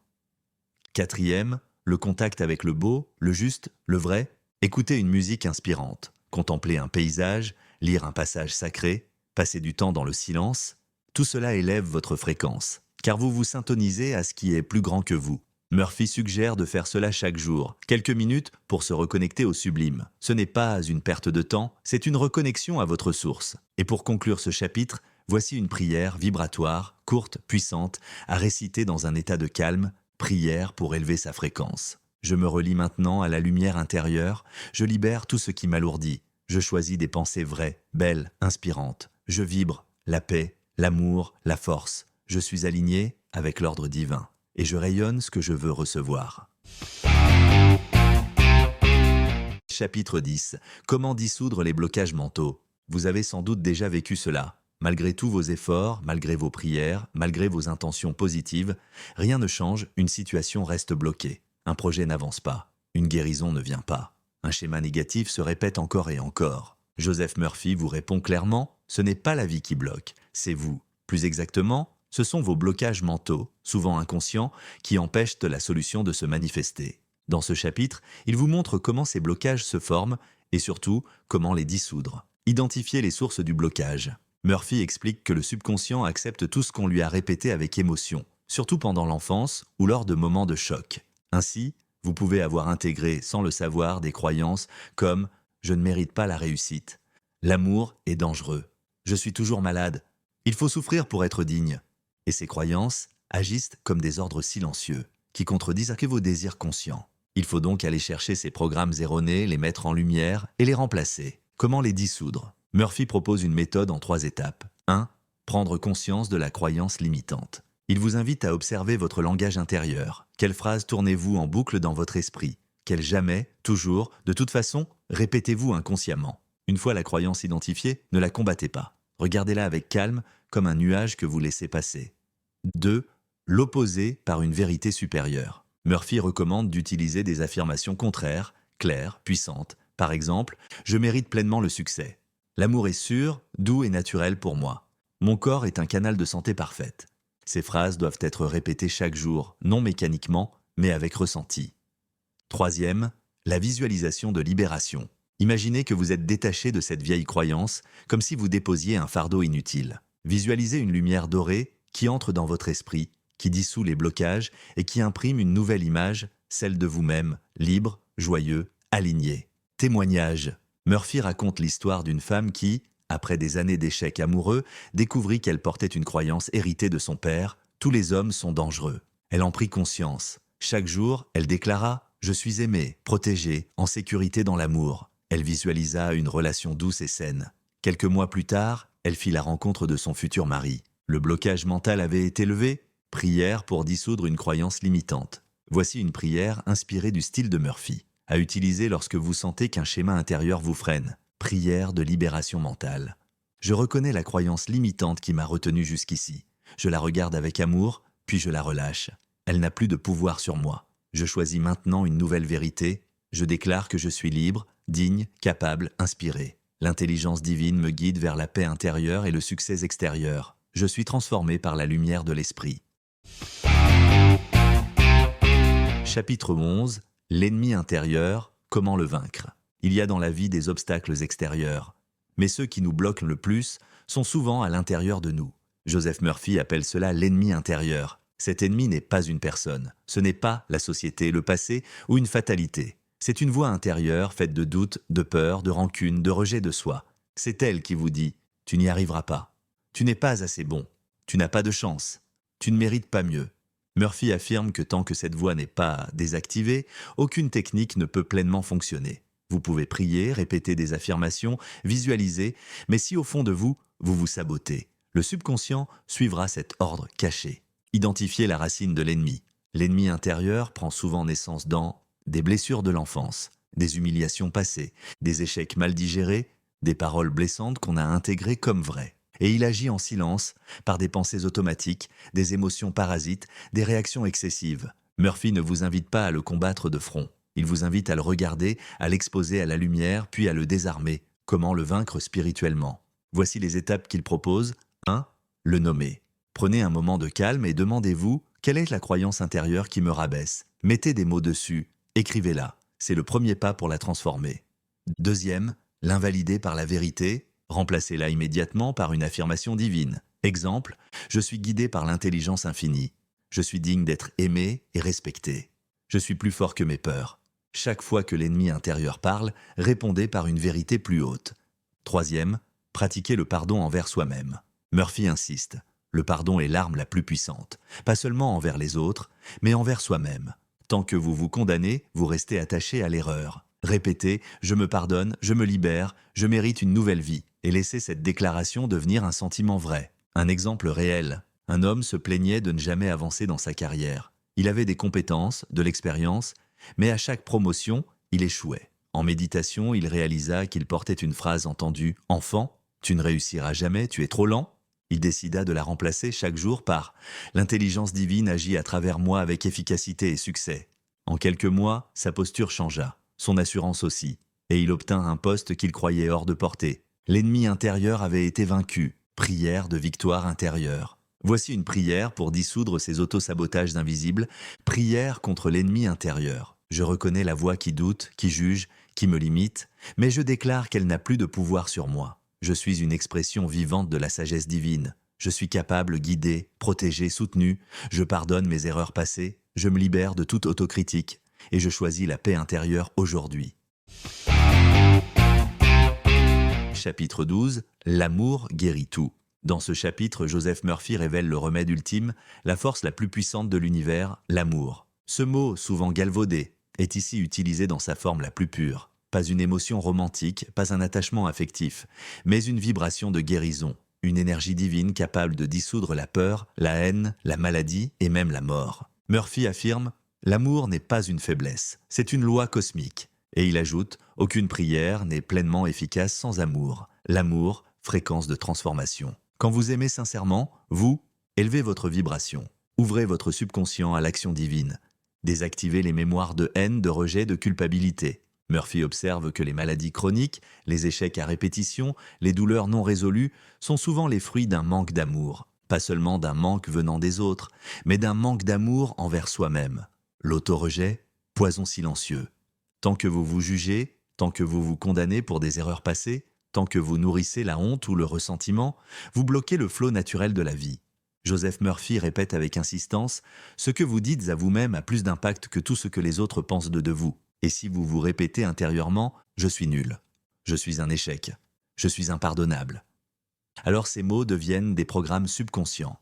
4e, le contact avec le beau, le juste, le vrai. Écoutez une musique inspirante, contempler un paysage, lire un passage sacré, passer du temps dans le silence. Tout cela élève votre fréquence, car vous vous syntonisez à ce qui est plus grand que vous. Murphy suggère de faire cela chaque jour, quelques minutes pour se reconnecter au sublime. Ce n'est pas une perte de temps, c'est une reconnexion à votre source. Et pour conclure ce chapitre, voici une prière vibratoire, courte, puissante, à réciter dans un état de calme, prière pour élever sa fréquence. Je me relie maintenant à la lumière intérieure, je libère tout ce qui m'alourdit. Je choisis des pensées vraies, belles, inspirantes. Je vibre la paix, l'amour, la force. Je suis aligné avec l'ordre divin. Et je rayonne ce que je veux recevoir. Chapitre 10. Comment dissoudre les blocages mentaux? Vous avez sans doute déjà vécu cela. Malgré tous vos efforts, malgré vos prières, malgré vos intentions positives, rien ne change, une situation reste bloquée. Un projet n'avance pas, une guérison ne vient pas. Un schéma négatif se répète encore et encore. Joseph Murphy vous répond clairement, ce n'est pas la vie qui bloque, c'est vous. Plus exactement, ce sont vos blocages mentaux, souvent inconscients, qui empêchent la solution de se manifester. Dans ce chapitre, il vous montre comment ces blocages se forment et surtout, comment les dissoudre. Identifiez les sources du blocage. Murphy explique que le subconscient accepte tout ce qu'on lui a répété avec émotion, surtout pendant l'enfance ou lors de moments de choc. Ainsi, vous pouvez avoir intégré, sans le savoir, des croyances comme « je ne mérite pas la réussite »,« l'amour est dangereux »,« je suis toujours malade »,« il faut souffrir pour être digne ». Et ces croyances agissent comme des ordres silencieux qui contredisent que vos désirs conscients. Il faut donc aller chercher ces programmes erronés, les mettre en lumière et les remplacer. Comment les dissoudre? Murphy propose une méthode en 3 étapes. 1. Prendre conscience de la croyance limitante. Il vous invite à observer votre langage intérieur. Quelles phrases tournez-vous en boucle dans votre esprit? Quelles jamais, toujours, de toute façon, répétez-vous inconsciemment? Une fois la croyance identifiée, ne la combattez pas. Regardez-la avec calme, comme un nuage que vous laissez passer. 2. L'opposer par une vérité supérieure. Murphy recommande d'utiliser des affirmations contraires, claires, puissantes. Par exemple, « Je mérite pleinement le succès ». « L'amour est sûr, doux et naturel pour moi ». « Mon corps est un canal de santé parfaite ». Ces phrases doivent être répétées chaque jour, non mécaniquement, mais avec ressenti. 3. La visualisation de libération. Imaginez que vous êtes détaché de cette vieille croyance, comme si vous déposiez un fardeau inutile. Visualisez une lumière dorée qui entre dans votre esprit, qui dissout les blocages et qui imprime une nouvelle image, celle de vous-même, libre, joyeux, aligné. Témoignage. Murphy raconte l'histoire d'une femme qui, après des années d'échecs amoureux, découvrit qu'elle portait une croyance héritée de son père « Tous les hommes sont dangereux ». Elle en prit conscience. Chaque jour, elle déclara « Je suis aimée, protégée, en sécurité dans l'amour ». Elle visualisa une relation douce et saine. Quelques mois plus tard, elle fit la rencontre de son futur mari. Le blocage mental avait été levé. Prière pour dissoudre une croyance limitante. Voici une prière inspirée du style de Murphy, à utiliser lorsque vous sentez qu'un schéma intérieur vous freine. Prière de libération mentale. Je reconnais la croyance limitante qui m'a retenu jusqu'ici. Je la regarde avec amour, puis je la relâche. Elle n'a plus de pouvoir sur moi. Je choisis maintenant une nouvelle vérité. Je déclare que je suis libre, digne, capable, inspiré. L'intelligence divine me guide vers la paix intérieure et le succès extérieur. Je suis transformé par la lumière de l'esprit. Chapitre 11. L'ennemi intérieur, comment le vaincre? Il y a dans la vie des obstacles extérieurs, mais ceux qui nous bloquent le plus sont souvent à l'intérieur de nous. Joseph Murphy appelle cela l'ennemi intérieur. Cet ennemi n'est pas une personne, ce n'est pas la société, le passé ou une fatalité. C'est une voix intérieure faite de doutes, de peur, de rancune, de rejet de soi. C'est elle qui vous dit « Tu n'y arriveras pas, tu n'es pas assez bon, tu n'as pas de chance, tu ne mérites pas mieux ». Murphy affirme que tant que cette voix n'est pas désactivée, aucune technique ne peut pleinement fonctionner. Vous pouvez prier, répéter des affirmations, visualiser, mais si au fond de vous, vous vous sabotez, le subconscient suivra cet ordre caché. Identifiez la racine de l'ennemi. L'ennemi intérieur prend souvent naissance dans des blessures de l'enfance, des humiliations passées, des échecs mal digérés, des paroles blessantes qu'on a intégrées comme vraies. Et il agit en silence, par des pensées automatiques, des émotions parasites, des réactions excessives. Murphy ne vous invite pas à le combattre de front. Il vous invite à le regarder, à l'exposer à la lumière, puis à le désarmer. Comment le vaincre spirituellement? Voici les étapes qu'il propose. 1. Le nommer. Prenez un moment de calme et demandez-vous quelle est la croyance intérieure qui me rabaisse. Mettez des mots dessus, écrivez-la. C'est le premier pas pour la transformer. 2. L'invalider par la vérité. Remplacez-la immédiatement par une affirmation divine. Exemple, je suis guidé par l'intelligence infinie. Je suis digne d'être aimé et respecté. Je suis plus fort que mes peurs. Chaque fois que l'ennemi intérieur parle, répondez par une vérité plus haute. 3. Pratiquez le pardon envers soi-même. Murphy insiste. Le pardon est l'arme la plus puissante, pas seulement envers les autres, mais envers soi-même. Tant que vous vous condamnez, vous restez attaché à l'erreur. Répétez « Je me pardonne, je me libère, je mérite une nouvelle vie » et laissez cette déclaration devenir un sentiment vrai. Un exemple réel. Un homme se plaignait de ne jamais avancer dans sa carrière. Il avait des compétences, de l'expérience, mais à chaque promotion, il échouait. En méditation, il réalisa qu'il portait une phrase entendue « Enfant, tu ne réussiras jamais, tu es trop lent ». Il décida de la remplacer chaque jour par « L'intelligence divine agit à travers moi avec efficacité et succès ». En quelques mois, sa posture changea, son assurance aussi, et il obtint un poste qu'il croyait hors de portée. L'ennemi intérieur avait été vaincu. Prière de victoire intérieure. Voici une prière pour dissoudre ces autosabotages invisibles. Prière contre l'ennemi intérieur. Je reconnais la voix qui doute, qui juge, qui me limite, mais je déclare qu'elle n'a plus de pouvoir sur moi. Je suis une expression vivante de la sagesse divine. Je suis capable, guidé, protégé, soutenu. Je pardonne mes erreurs passées. Je me libère de toute autocritique et je choisis la paix intérieure aujourd'hui. Chapitre 12. L'amour guérit tout. Dans ce chapitre, Joseph Murphy révèle le remède ultime, la force la plus puissante de l'univers, l'amour. Ce mot, souvent galvaudé, est ici utilisé dans sa forme la plus pure. Pas une émotion romantique, pas un attachement affectif, mais une vibration de guérison, une énergie divine capable de dissoudre la peur, la haine, la maladie et même la mort. Murphy affirme « L'amour n'est pas une faiblesse, c'est une loi cosmique ». Et il ajoute « Aucune prière n'est pleinement efficace sans amour. L'amour, fréquence de transformation ». Quand vous aimez sincèrement, vous, élevez votre vibration. Ouvrez votre subconscient à l'action divine. Désactivez les mémoires de haine, de rejet, de culpabilité. Murphy observe que les maladies chroniques, les échecs à répétition, les douleurs non résolues sont souvent les fruits d'un manque d'amour. Pas seulement d'un manque venant des autres, mais d'un manque d'amour envers soi-même. L'auto-rejet, poison silencieux. Tant que vous vous jugez, tant que vous vous condamnez pour des erreurs passées, tant que vous nourrissez la honte ou le ressentiment, vous bloquez le flot naturel de la vie. Joseph Murphy répète avec insistance « Ce que vous dites à vous-même a plus d'impact que tout ce que les autres pensent de vous. Et si vous vous répétez intérieurement « Je suis nul, je suis un échec, je suis impardonnable », alors ces mots deviennent des programmes subconscients.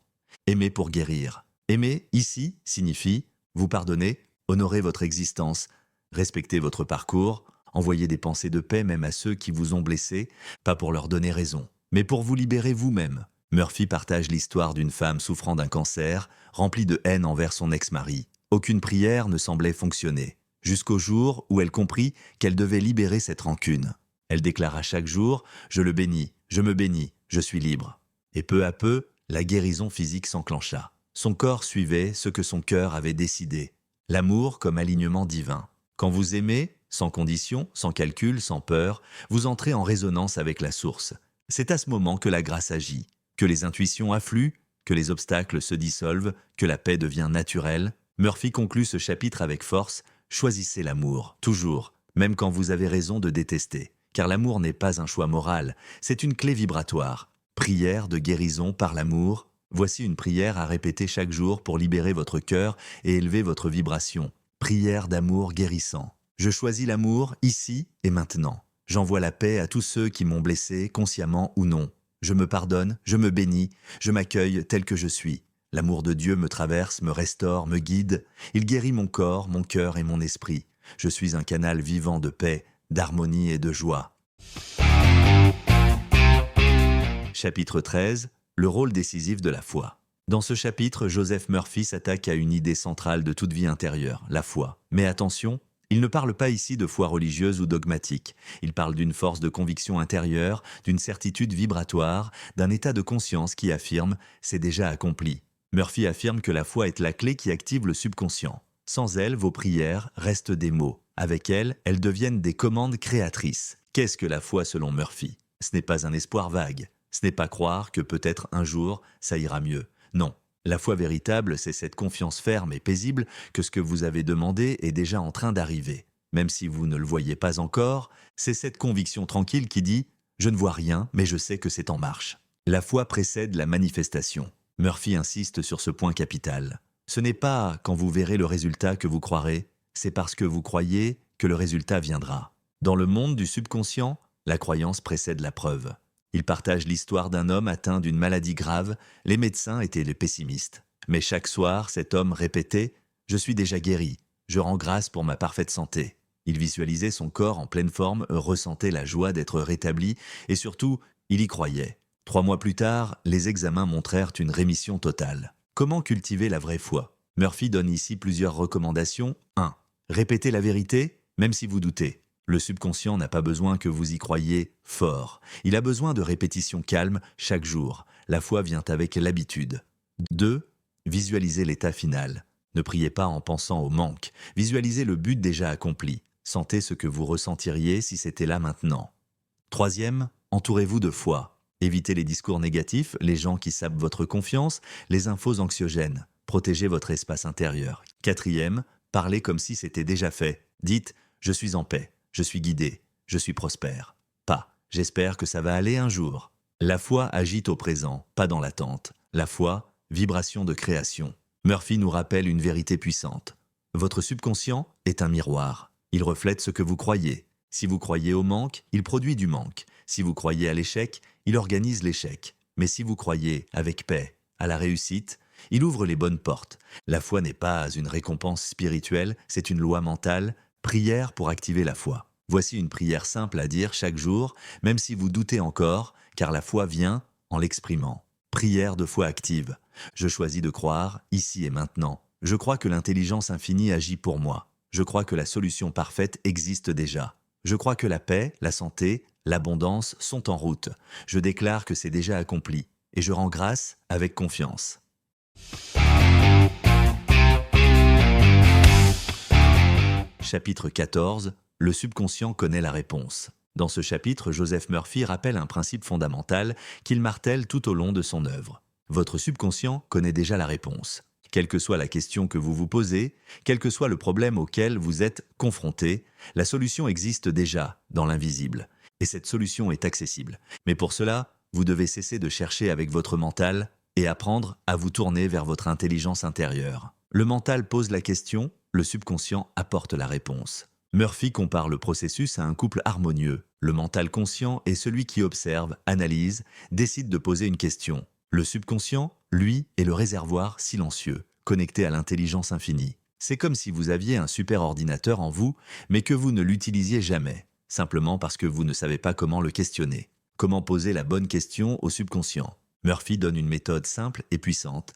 Aimer pour guérir. Aimer, ici, signifie vous pardonner, honorer votre existence, respecter votre parcours, envoyer des pensées de paix même à ceux qui vous ont blessé, pas pour leur donner raison, mais pour vous libérer vous-même. Murphy partage l'histoire d'une femme souffrant d'un cancer, remplie de haine envers son ex-mari. Aucune prière ne semblait fonctionner, jusqu'au jour où elle comprit qu'elle devait libérer cette rancune. Elle déclara chaque jour « Je le bénis, je me bénis, je suis libre ». Et peu à peu, la guérison physique s'enclencha. Son corps suivait ce que son cœur avait décidé. L'amour comme alignement divin. Quand vous aimez, sans condition, sans calcul, sans peur, vous entrez en résonance avec la source. C'est à ce moment que la grâce agit, que les intuitions affluent, que les obstacles se dissolvent, que la paix devient naturelle. Murphy conclut ce chapitre avec force « Choisissez l'amour, toujours, même quand vous avez raison de détester. Car l'amour n'est pas un choix moral, c'est une clé vibratoire. Prière de guérison par l'amour. Voici une prière à répéter chaque jour pour libérer votre cœur et élever votre vibration. Prière d'amour guérissant. Je choisis l'amour ici et maintenant. J'envoie la paix à tous ceux qui m'ont blessé, consciemment ou non. Je me pardonne, je me bénis, je m'accueille tel que je suis. L'amour de Dieu me traverse, me restaure, me guide. Il guérit mon corps, mon cœur et mon esprit. Je suis un canal vivant de paix, d'harmonie et de joie. Chapitre 13. Le rôle décisif de la foi. Dans ce chapitre, Joseph Murphy s'attaque à une idée centrale de toute vie intérieure, la foi. Mais attention, il ne parle pas ici de foi religieuse ou dogmatique. Il parle d'une force de conviction intérieure, d'une certitude vibratoire, d'un état de conscience qui affirme « c'est déjà accompli ». Murphy affirme que la foi est la clé qui active le subconscient. Sans elle, vos prières restent des mots. Avec elle, elles deviennent des commandes créatrices. Qu'est-ce que la foi selon Murphy? Ce n'est pas un espoir vague. Ce n'est pas croire que peut-être un jour, ça ira mieux. Non. La foi véritable, c'est cette confiance ferme et paisible que ce que vous avez demandé est déjà en train d'arriver. Même si vous ne le voyez pas encore, c'est cette conviction tranquille qui dit « Je ne vois rien, mais je sais que c'est en marche ». La foi précède la manifestation. Murphy insiste sur ce point capital. Ce n'est pas quand vous verrez le résultat que vous croirez, c'est parce que vous croyez que le résultat viendra. Dans le monde du subconscient, la croyance précède la preuve. Il partage l'histoire d'un homme atteint d'une maladie grave. Les médecins étaient les pessimistes. Mais chaque soir, cet homme répétait « Je suis déjà guéri, je rends grâce pour ma parfaite santé ». Il visualisait son corps en pleine forme, ressentait la joie d'être rétabli et surtout, il y croyait. 3 mois plus tard, les examens montrèrent une rémission totale. Comment cultiver la vraie foi? Murphy donne ici plusieurs recommandations. 1. Répétez la vérité, même si vous doutez. Le subconscient n'a pas besoin que vous y croyiez fort. Il a besoin de répétitions calmes chaque jour. La foi vient avec l'habitude. 2. Visualisez l'état final. Ne priez pas en pensant au manque. Visualisez le but déjà accompli. Sentez ce que vous ressentiriez si c'était là maintenant. 3. Entourez-vous de foi. Évitez les discours négatifs, les gens qui sapent votre confiance, les infos anxiogènes. Protégez votre espace intérieur. 4. Parlez comme si c'était déjà fait. Dites « Je suis en paix. Je suis guidé, je suis prospère. Pas, j'espère que ça va aller un jour. La foi agit au présent, pas dans l'attente. La foi, vibration de création. Murphy nous rappelle une vérité puissante. Votre subconscient est un miroir. Il reflète ce que vous croyez. Si vous croyez au manque, il produit du manque. Si vous croyez à l'échec, il organise l'échec. Mais si vous croyez avec paix à la réussite, il ouvre les bonnes portes. La foi n'est pas une récompense spirituelle, c'est une loi mentale, prière pour activer la foi. Voici une prière simple à dire chaque jour, même si vous doutez encore, car la foi vient en l'exprimant. Prière de foi active. Je choisis de croire, ici et maintenant. Je crois que l'intelligence infinie agit pour moi. Je crois que la solution parfaite existe déjà. Je crois que la paix, la santé, l'abondance sont en route. Je déclare que c'est déjà accompli. Et je rends grâce avec confiance. Chapitre 14. Le subconscient connaît la réponse. Dans ce chapitre, Joseph Murphy rappelle un principe fondamental qu'il martèle tout au long de son œuvre. Votre subconscient connaît déjà la réponse. Quelle que soit la question que vous vous posez, quel que soit le problème auquel vous êtes confronté, la solution existe déjà dans l'invisible. Et cette solution est accessible. Mais pour cela, vous devez cesser de chercher avec votre mental et apprendre à vous tourner vers votre intelligence intérieure. Le mental pose la question, le subconscient apporte la réponse. Murphy compare le processus à un couple harmonieux. Le mental conscient est celui qui observe, analyse, décide de poser une question. Le subconscient, lui, est le réservoir silencieux, connecté à l'intelligence infinie. C'est comme si vous aviez un super ordinateur en vous, mais que vous ne l'utilisiez jamais, simplement parce que vous ne savez pas comment le questionner. Comment poser la bonne question au subconscient? Murphy donne une méthode simple et puissante.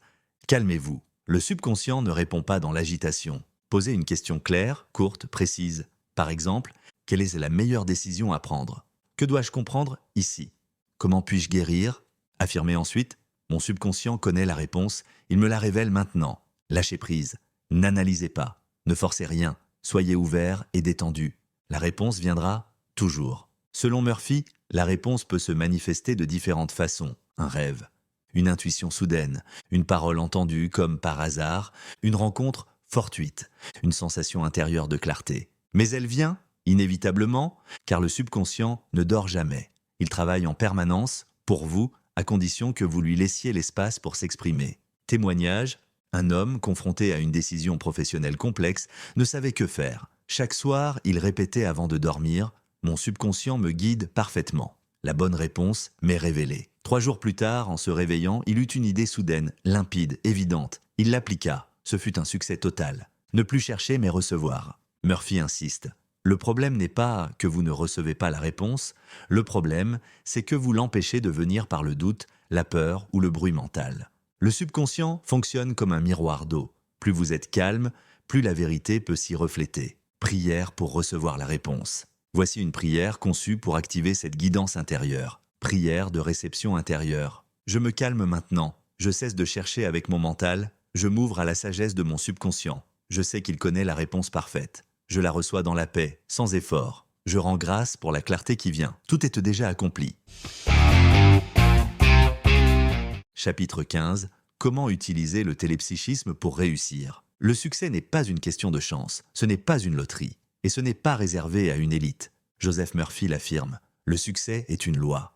Calmez-vous. Le subconscient ne répond pas dans l'agitation. Posez une question claire, courte, précise. Par exemple, quelle est la meilleure décision à prendre? Que dois-je comprendre ici? Comment puis-je guérir? Affirmez ensuite, mon subconscient connaît la réponse, il me la révèle maintenant. Lâchez prise. N'analysez pas. Ne forcez rien. Soyez ouvert et détendu. La réponse viendra toujours. Selon Murphy, la réponse peut se manifester de différentes façons. Un rêve, une intuition soudaine, une parole entendue comme par hasard, une rencontre fortuite, une sensation intérieure de clarté. Mais elle vient, inévitablement, car le subconscient ne dort jamais. Il travaille en permanence, pour vous, à condition que vous lui laissiez l'espace pour s'exprimer. Témoignage, un homme confronté à une décision professionnelle complexe ne savait que faire. Chaque soir, il répétait avant de dormir « Mon subconscient me guide parfaitement ». La bonne réponse m'est révélée. 3 jours plus tard, en se réveillant, il eut une idée soudaine, limpide, évidente. Il l'appliqua. Ce fut un succès total. Ne plus chercher mais recevoir. Murphy insiste. Le problème n'est pas que vous ne recevez pas la réponse. Le problème, c'est que vous l'empêchez de venir par le doute, la peur ou le bruit mental. Le subconscient fonctionne comme un miroir d'eau. Plus vous êtes calme, plus la vérité peut s'y refléter. Prière pour recevoir la réponse. Voici une prière conçue pour activer cette guidance intérieure. Prière de réception intérieure. Je me calme maintenant. Je cesse de chercher avec mon mental. Je m'ouvre à la sagesse de mon subconscient. Je sais qu'il connaît la réponse parfaite. Je la reçois dans la paix, sans effort. Je rends grâce pour la clarté qui vient. Tout est déjà accompli. Chapitre 15. Comment utiliser le télépsychisme pour réussir? Le succès n'est pas une question de chance. Ce n'est pas une loterie. Et ce n'est pas réservé à une élite. Joseph Murphy l'affirme. Le succès est une loi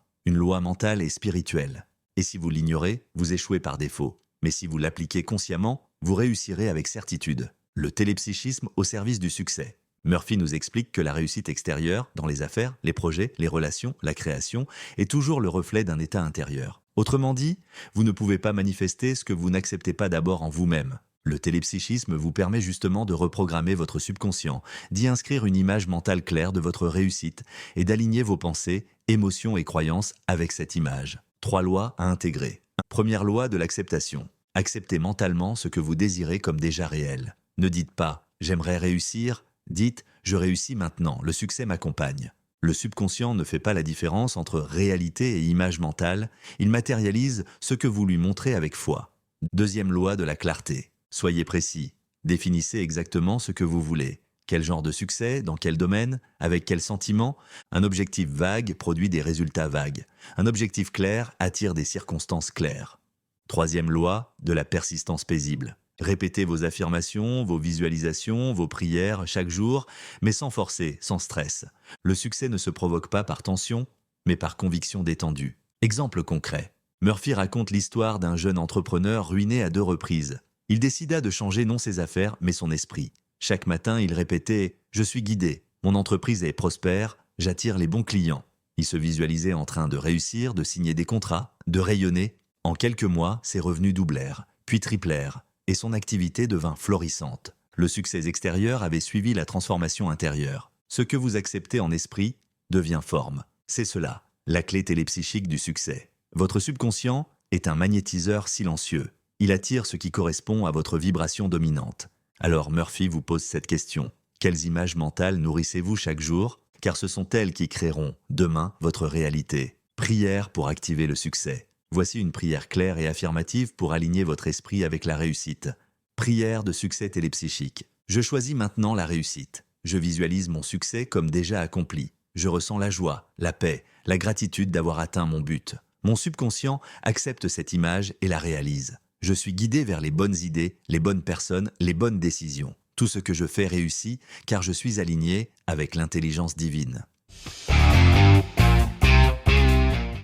mentale et spirituelle. Et si vous l'ignorez, vous échouez par défaut. Mais si vous l'appliquez consciemment, vous réussirez avec certitude. Le télépsychisme au service du succès. Murphy nous explique que la réussite extérieure, dans les affaires, les projets, les relations, la création, est toujours le reflet d'un état intérieur. Autrement dit, vous ne pouvez pas manifester ce que vous n'acceptez pas d'abord en vous-même. Le télépsychisme vous permet justement de reprogrammer votre subconscient, d'y inscrire une image mentale claire de votre réussite et d'aligner vos pensées, émotions et croyances avec cette image. 3 lois à intégrer. Première loi de l'acceptation. Acceptez mentalement ce que vous désirez comme déjà réel. Ne dites pas « j'aimerais réussir », dites « je réussis maintenant, le succès m'accompagne ». Le subconscient ne fait pas la différence entre réalité et image mentale, il matérialise ce que vous lui montrez avec foi. Deuxième loi de la clarté. Soyez précis. Définissez exactement ce que vous voulez. Quel genre de succès, dans quel domaine, avec quel sentiment? Un objectif vague produit des résultats vagues. Un objectif clair attire des circonstances claires. Troisième loi de la persistance paisible. Répétez vos affirmations, vos visualisations, vos prières chaque jour, mais sans forcer, sans stress. Le succès ne se provoque pas par tension, mais par conviction détendue. Exemple concret. Murphy raconte l'histoire d'un jeune entrepreneur ruiné à 2 reprises. Il décida de changer non ses affaires, mais son esprit. Chaque matin, il répétait « Je suis guidé, mon entreprise est prospère, j'attire les bons clients ». Il se visualisait en train de réussir, de signer des contrats, de rayonner. En quelques mois, ses revenus doublèrent, puis triplèrent, et son activité devint florissante. Le succès extérieur avait suivi la transformation intérieure. Ce que vous acceptez en esprit devient forme. C'est cela, la clé télépsychique du succès. Votre subconscient est un magnétiseur silencieux. Il attire ce qui correspond à votre vibration dominante. Alors Murphy vous pose cette question. Quelles images mentales nourrissez-vous chaque jour? Car ce sont elles qui créeront, demain, votre réalité. Prière pour activer le succès. Voici une prière claire et affirmative pour aligner votre esprit avec la réussite. Prière de succès télépsychique. Je choisis maintenant la réussite. Je visualise mon succès comme déjà accompli. Je ressens la joie, la paix, la gratitude d'avoir atteint mon but. Mon subconscient accepte cette image et la réalise. Je suis guidé vers les bonnes idées, les bonnes personnes, les bonnes décisions. Tout ce que je fais réussit car je suis aligné avec l'intelligence divine.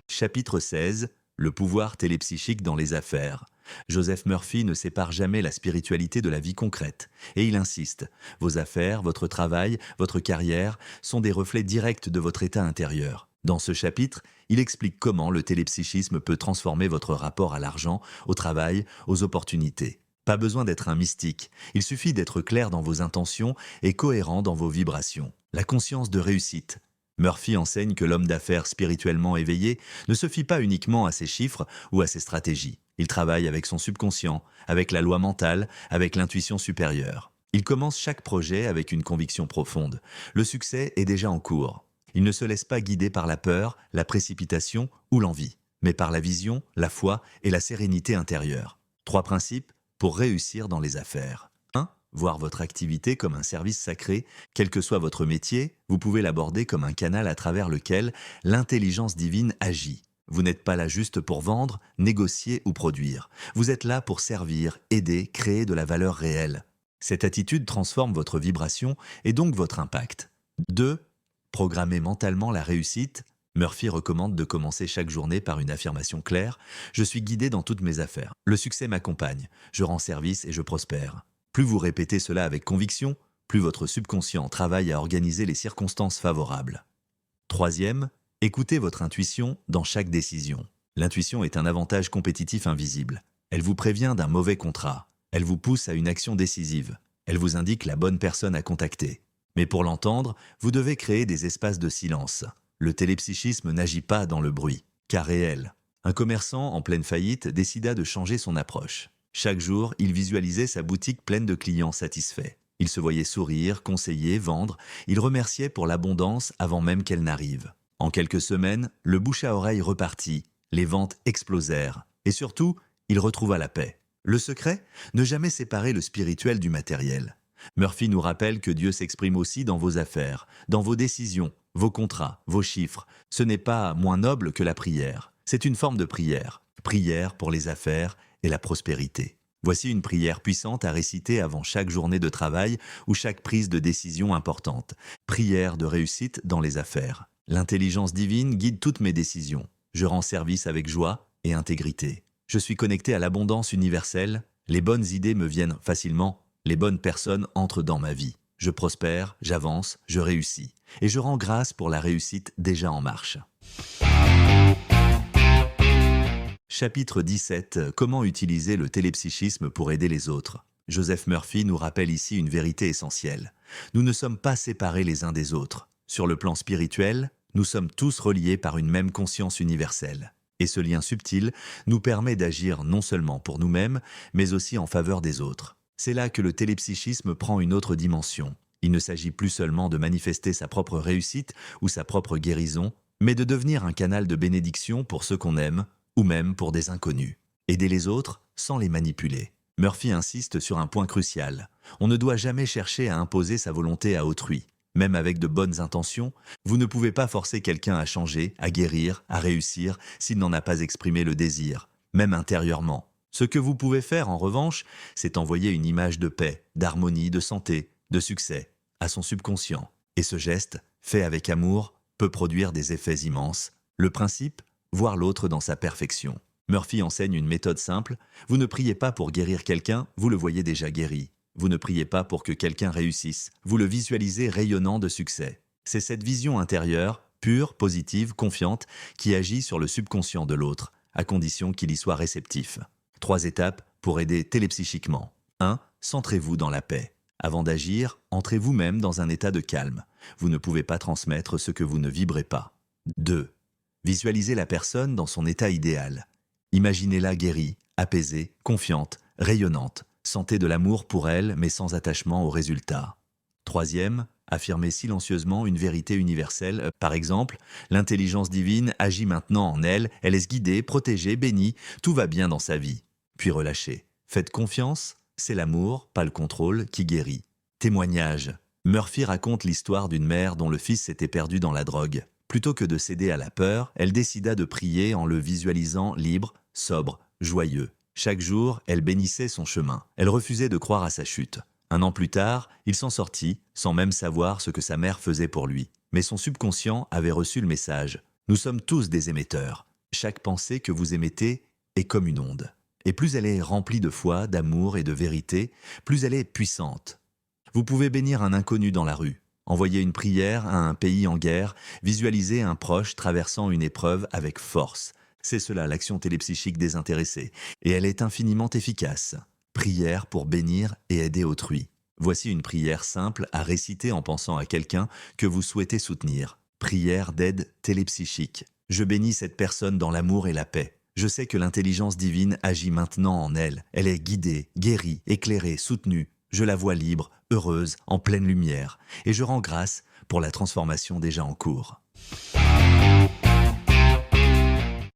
Chapitre 16. Le pouvoir télépsychique dans les affaires. Joseph Murphy ne sépare jamais la spiritualité de la vie concrète. Et il insiste, vos affaires, votre travail, votre carrière sont des reflets directs de votre état intérieur. Dans ce chapitre, il explique comment le télépsychisme peut transformer votre rapport à l'argent, au travail, aux opportunités. Pas besoin d'être un mystique, il suffit d'être clair dans vos intentions et cohérent dans vos vibrations. La conscience de réussite. Murphy enseigne que l'homme d'affaires spirituellement éveillé ne se fie pas uniquement à ses chiffres ou à ses stratégies. Il travaille avec son subconscient, avec la loi mentale, avec l'intuition supérieure. Il commence chaque projet avec une conviction profonde. Le succès est déjà en cours. Il ne se laisse pas guider par la peur, la précipitation ou l'envie, mais par la vision, la foi et la sérénité intérieure. 3 principes pour réussir dans les affaires. 1. Voir votre activité comme un service sacré. Quel que soit votre métier, vous pouvez l'aborder comme un canal à travers lequel l'intelligence divine agit. Vous n'êtes pas là juste pour vendre, négocier ou produire. Vous êtes là pour servir, aider, créer de la valeur réelle. Cette attitude transforme votre vibration et donc votre impact. 2. Programmer mentalement la réussite. Murphy recommande de commencer chaque journée par une affirmation claire « Je suis guidé dans toutes mes affaires. Le succès m'accompagne. Je rends service et je prospère. » Plus vous répétez cela avec conviction, plus votre subconscient travaille à organiser les circonstances favorables. 3. Écoutez votre intuition dans chaque décision. L'intuition est un avantage compétitif invisible. Elle vous prévient d'un mauvais contrat. Elle vous pousse à une action décisive. Elle vous indique la bonne personne à contacter. Mais pour l'entendre, vous devez créer des espaces de silence. Le télépsychisme n'agit pas dans le bruit, cas réel. Un commerçant en pleine faillite décida de changer son approche. Chaque jour, il visualisait sa boutique pleine de clients satisfaits. Il se voyait sourire, conseiller, vendre. Il remerciait pour l'abondance avant même qu'elle n'arrive. En quelques semaines, le bouche à oreille repartit, les ventes explosèrent. Et surtout, il retrouva la paix. Le secret? Ne jamais séparer le spirituel du matériel. Murphy nous rappelle que Dieu s'exprime aussi dans vos affaires, dans vos décisions, vos contrats, vos chiffres. Ce n'est pas moins noble que la prière. C'est une forme de prière. Prière pour les affaires et la prospérité. Voici une prière puissante à réciter avant chaque journée de travail ou chaque prise de décision importante. Prière de réussite dans les affaires. L'intelligence divine guide toutes mes décisions. Je rends service avec joie et intégrité. Je suis connecté à l'abondance universelle. Les bonnes idées me viennent facilement. Les bonnes personnes entrent dans ma vie. Je prospère, j'avance, je réussis. Et je rends grâce pour la réussite déjà en marche. Chapitre 17. Comment utiliser le télépsychisme pour aider les autres? Joseph Murphy nous rappelle ici une vérité essentielle. Nous ne sommes pas séparés les uns des autres. Sur le plan spirituel, nous sommes tous reliés par une même conscience universelle. Et ce lien subtil nous permet d'agir non seulement pour nous-mêmes, mais aussi en faveur des autres. C'est là que le télépsychisme prend une autre dimension. Il ne s'agit plus seulement de manifester sa propre réussite ou sa propre guérison, mais de devenir un canal de bénédiction pour ceux qu'on aime, ou même pour des inconnus. Aider les autres sans les manipuler. Murphy insiste sur un point crucial. On ne doit jamais chercher à imposer sa volonté à autrui. Même avec de bonnes intentions, vous ne pouvez pas forcer quelqu'un à changer, à guérir, à réussir, s'il n'en a pas exprimé le désir, même intérieurement. Ce que vous pouvez faire, en revanche, c'est envoyer une image de paix, d'harmonie, de santé, de succès à son subconscient. Et ce geste, fait avec amour, peut produire des effets immenses. Le principe, voir l'autre dans sa perfection. Murphy enseigne une méthode simple. Vous ne priez pas pour guérir quelqu'un, vous le voyez déjà guéri. Vous ne priez pas pour que quelqu'un réussisse, vous le visualisez rayonnant de succès. C'est cette vision intérieure, pure, positive, confiante, qui agit sur le subconscient de l'autre, à condition qu'il y soit réceptif. 3 étapes pour aider télépsychiquement. 1. Centrez-vous dans la paix. Avant d'agir, entrez vous-même dans un état de calme. Vous ne pouvez pas transmettre ce que vous ne vibrez pas. 2. Visualisez la personne dans son état idéal. Imaginez-la guérie, apaisée, confiante, rayonnante. Sentez de l'amour pour elle, mais sans attachement au résultat. 3. Affirmez silencieusement une vérité universelle. Par exemple, l'intelligence divine agit maintenant en elle, elle est guidée, protégée, bénie, tout va bien dans sa vie. Puis relâchez. Faites confiance, c'est l'amour, pas le contrôle, qui guérit. Témoignage. Murphy raconte l'histoire d'une mère dont le fils s'était perdu dans la drogue. Plutôt que de céder à la peur, elle décida de prier en le visualisant libre, sobre, joyeux. Chaque jour, elle bénissait son chemin. Elle refusait de croire à sa chute. 1 an plus tard, il s'en sortit, sans même savoir ce que sa mère faisait pour lui. Mais son subconscient avait reçu le message. Nous sommes tous des émetteurs. Chaque pensée que vous émettez est comme une onde. Et plus elle est remplie de foi, d'amour et de vérité, plus elle est puissante. Vous pouvez bénir un inconnu dans la rue, envoyer une prière à un pays en guerre, visualiser un proche traversant une épreuve avec force. C'est cela l'action télépsychique désintéressée, et elle est infiniment efficace. Prière pour bénir et aider autrui. Voici une prière simple à réciter en pensant à quelqu'un que vous souhaitez soutenir. Prière d'aide télépsychique. Je bénis cette personne dans l'amour et la paix. Je sais que l'intelligence divine agit maintenant en elle. Elle est guidée, guérie, éclairée, soutenue. Je la vois libre, heureuse, en pleine lumière. Et je rends grâce pour la transformation déjà en cours.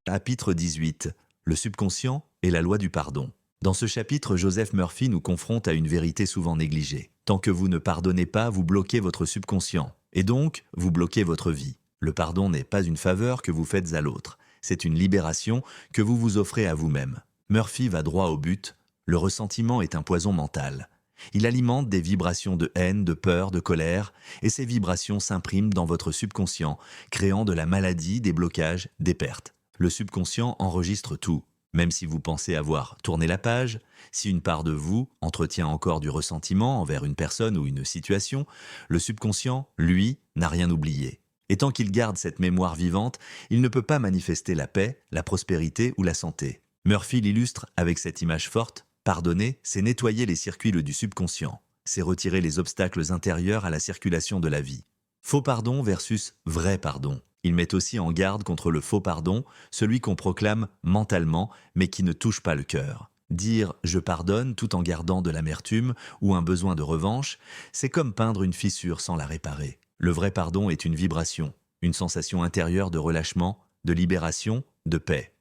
Chapitre 18. Le subconscient et la loi du pardon. Dans ce chapitre, Joseph Murphy nous confronte à une vérité souvent négligée. Tant que vous ne pardonnez pas, vous bloquez votre subconscient. Et donc, vous bloquez votre vie. Le pardon n'est pas une faveur que vous faites à l'autre. C'est une libération que vous vous offrez à vous-même. Murphy va droit au but. Le ressentiment est un poison mental. Il alimente des vibrations de haine, de peur, de colère, et ces vibrations s'impriment dans votre subconscient, créant de la maladie, des blocages, des pertes. Le subconscient enregistre tout. Même si vous pensez avoir tourné la page, si une part de vous entretient encore du ressentiment envers une personne ou une situation, le subconscient, lui, n'a rien oublié. Et tant qu'il garde cette mémoire vivante, il ne peut pas manifester la paix, la prospérité ou la santé. Murphy l'illustre avec cette image forte. Pardonner, c'est nettoyer les circuits du subconscient. C'est retirer les obstacles intérieurs à la circulation de la vie. Faux pardon versus vrai pardon. Il met aussi en garde contre le faux pardon, celui qu'on proclame mentalement, mais qui ne touche pas le cœur. Dire « je pardonne » tout en gardant de l'amertume ou un besoin de revanche, c'est comme peindre une fissure sans la réparer. Le vrai pardon est une vibration, une sensation intérieure de relâchement, de libération, de paix.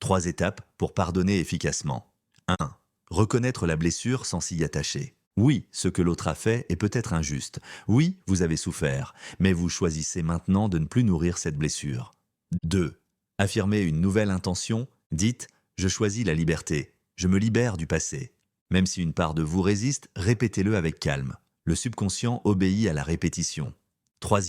3 étapes pour pardonner efficacement. 1. Reconnaître la blessure sans s'y attacher. Oui, ce que l'autre a fait est peut-être injuste. Oui, vous avez souffert, mais vous choisissez maintenant de ne plus nourrir cette blessure. 2. Affirmer une nouvelle intention. Dites « je choisis la liberté, je me libère du passé ». Même si une part de vous résiste, répétez-le avec calme. Le subconscient obéit à la répétition. 3.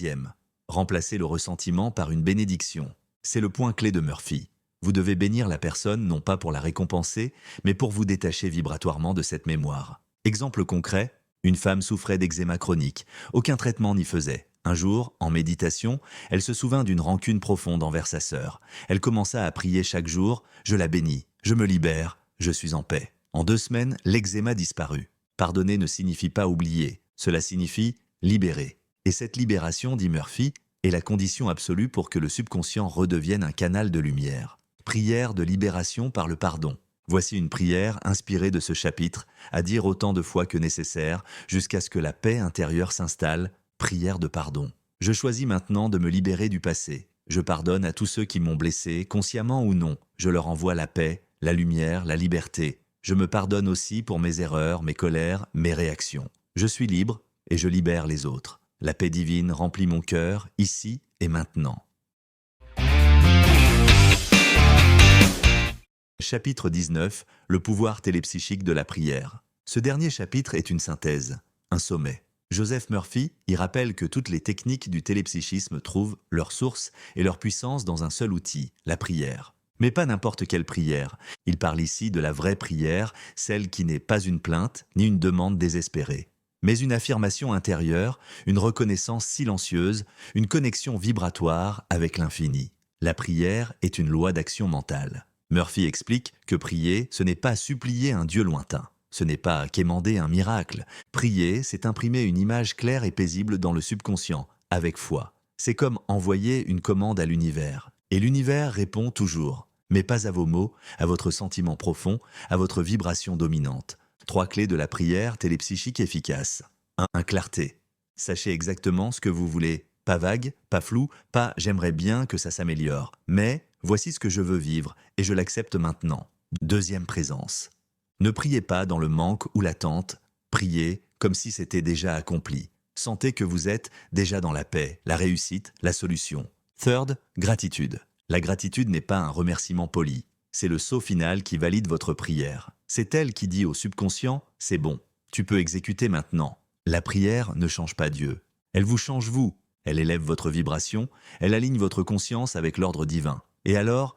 Remplacez le ressentiment par une bénédiction. C'est le point clé de Murphy. Vous devez bénir la personne non pas pour la récompenser, mais pour vous détacher vibratoirement de cette mémoire. Exemple concret, une femme souffrait d'eczéma chronique. Aucun traitement n'y faisait. Un jour, en méditation, elle se souvint d'une rancune profonde envers sa sœur. Elle commença à prier chaque jour « Je la bénis, je me libère, je suis en paix ». En 2 semaines, l'eczéma disparut. Pardonner ne signifie pas oublier, cela signifie libérer. Et cette libération, dit Murphy, est la condition absolue pour que le subconscient redevienne un canal de lumière. Prière de libération par le pardon. Voici une prière inspirée de ce chapitre, à dire autant de fois que nécessaire, jusqu'à ce que la paix intérieure s'installe, prière de pardon. Je choisis maintenant de me libérer du passé. Je pardonne à tous ceux qui m'ont blessé, consciemment ou non. Je leur envoie la paix, la lumière, la liberté. Je me pardonne aussi pour mes erreurs, mes colères, mes réactions. Je suis libre et je libère les autres. La paix divine remplit mon cœur, ici et maintenant. Chapitre 19. Le pouvoir télépsychique de la prière. Ce dernier chapitre est une synthèse, un sommet. Joseph Murphy y rappelle que toutes les techniques du télépsychisme trouvent leur source et leur puissance dans un seul outil, la prière. Mais pas n'importe quelle prière. Il parle ici de la vraie prière, celle qui n'est pas une plainte ni une demande désespérée, mais une affirmation intérieure, une reconnaissance silencieuse, une connexion vibratoire avec l'infini. La prière est une loi d'action mentale. Murphy explique que prier, ce n'est pas supplier un Dieu lointain. Ce n'est pas quémander un miracle. Prier, c'est imprimer une image claire et paisible dans le subconscient, avec foi. C'est comme envoyer une commande à l'univers. Et l'univers répond toujours, mais pas à vos mots, à votre sentiment profond, à votre vibration dominante. 3 clés de la prière télépsychique efficace. 1. Clarté. Sachez exactement ce que vous voulez. Pas vague, pas flou, pas « j'aimerais bien que ça s'améliore », mais « voici ce que je veux vivre et je l'accepte maintenant ». 2. Présence. Ne priez pas dans le manque ou l'attente, priez comme si c'était déjà accompli. Sentez que vous êtes déjà dans la paix, la réussite, la solution. 3. Gratitude. La gratitude n'est pas un remerciement poli. C'est le saut final qui valide votre prière. C'est elle qui dit au subconscient « c'est bon, tu peux exécuter maintenant ». La prière ne change pas Dieu. Elle vous change vous. Elle élève votre vibration, elle aligne votre conscience avec l'ordre divin. Et alors,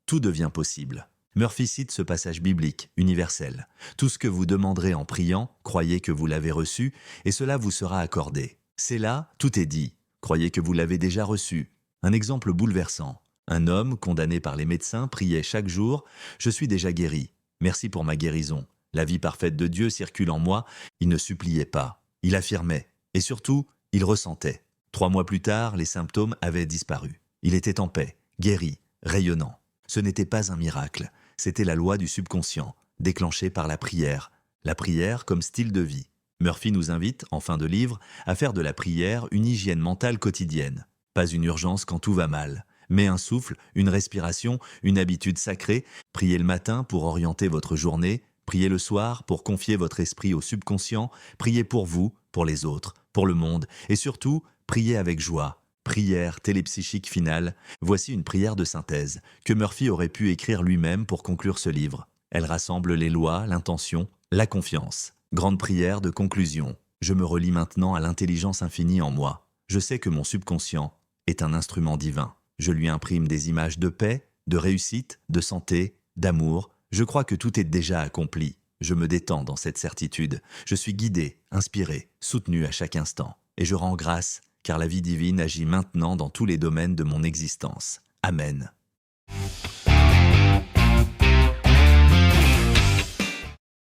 tout devient possible. Murphy cite ce passage biblique, universel. Tout ce que vous demanderez en priant, croyez que vous l'avez reçu, et cela vous sera accordé. C'est là, tout est dit. Croyez que vous l'avez déjà reçu. Un exemple bouleversant. Un homme, condamné par les médecins, priait chaque jour « Je suis déjà guéri. Merci pour ma guérison. La vie parfaite de Dieu circule en moi. » Il ne suppliait pas. Il affirmait. Et surtout, il ressentait. 3 mois plus tard, les symptômes avaient disparu. Il était en paix, guéri, rayonnant. Ce n'était pas un miracle. C'était la loi du subconscient, déclenchée par la prière. La prière comme style de vie. Murphy nous invite, en fin de livre, à faire de la prière une hygiène mentale quotidienne. Pas une urgence quand tout va mal, mais un souffle, une respiration, une habitude sacrée. Priez le matin pour orienter votre journée, priez le soir pour confier votre esprit au subconscient, priez pour vous, pour les autres, pour le monde, et surtout, priez avec joie. Prière télépsychique finale, voici une prière de synthèse que Murphy aurait pu écrire lui-même pour conclure ce livre. Elle rassemble les lois, l'intention, la confiance. Grande prière de conclusion. Je me relie maintenant à l'intelligence infinie en moi. Je sais que mon subconscient est un instrument divin. Je lui imprime des images de paix, de réussite, de santé, d'amour. Je crois que tout est déjà accompli. Je me détends dans cette certitude. Je suis guidé, inspiré, soutenu à chaque instant. Et je rends grâce, car la vie divine agit maintenant dans tous les domaines de mon existence. Amen.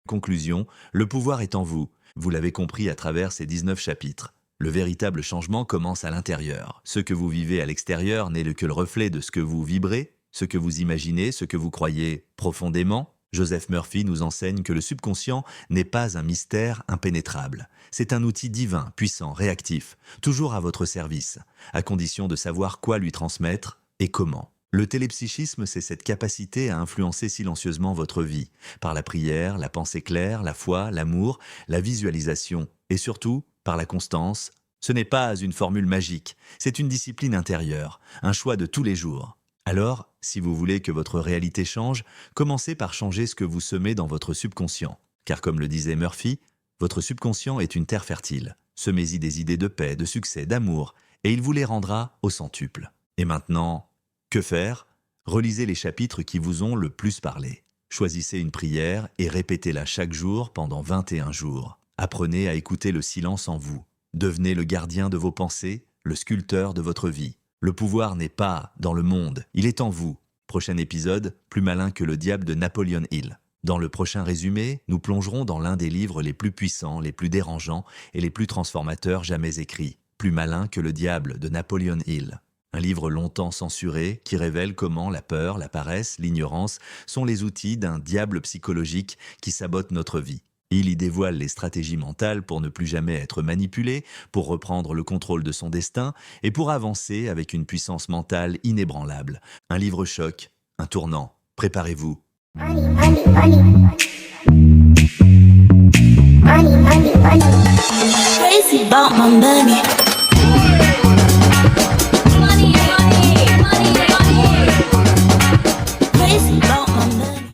Conclusion, le pouvoir est en vous. Vous l'avez compris à travers ces 19 chapitres. Le véritable changement commence à l'intérieur. Ce que vous vivez à l'extérieur n'est que le reflet de ce que vous vibrez, ce que vous imaginez, ce que vous croyez profondément. Joseph Murphy nous enseigne que le subconscient n'est pas un mystère impénétrable. C'est un outil divin, puissant, réactif, toujours à votre service, à condition de savoir quoi lui transmettre et comment. Le télépsychisme, c'est cette capacité à influencer silencieusement votre vie, par la prière, la pensée claire, la foi, l'amour, la visualisation, et surtout, par la constance. Ce n'est pas une formule magique, c'est une discipline intérieure, un choix de tous les jours. Alors, si vous voulez que votre réalité change, commencez par changer ce que vous semez dans votre subconscient. Car comme le disait Murphy, votre subconscient est une terre fertile. Semez-y des idées de paix, de succès, d'amour, et il vous les rendra au centuple. Et maintenant, que faire? Relisez les chapitres qui vous ont le plus parlé. Choisissez une prière et répétez-la chaque jour pendant 21 jours. Apprenez à écouter le silence en vous. Devenez le gardien de vos pensées, le sculpteur de votre vie. Le pouvoir n'est pas dans le monde, il est en vous. Prochain épisode, plus malin que le diable de Napoleon Hill. Dans le prochain résumé, nous plongerons dans l'un des livres les plus puissants, les plus dérangeants et les plus transformateurs jamais écrits. Plus malin que le diable de Napoleon Hill. Un livre longtemps censuré qui révèle comment la peur, la paresse, l'ignorance sont les outils d'un diable psychologique qui sabote notre vie. Il y dévoile les stratégies mentales pour ne plus jamais être manipulé, pour reprendre le contrôle de son destin et pour avancer avec une puissance mentale inébranlable. Un livre choc, un tournant. Préparez-vous. Money, money, money. Money, money, money. Crazy about my money.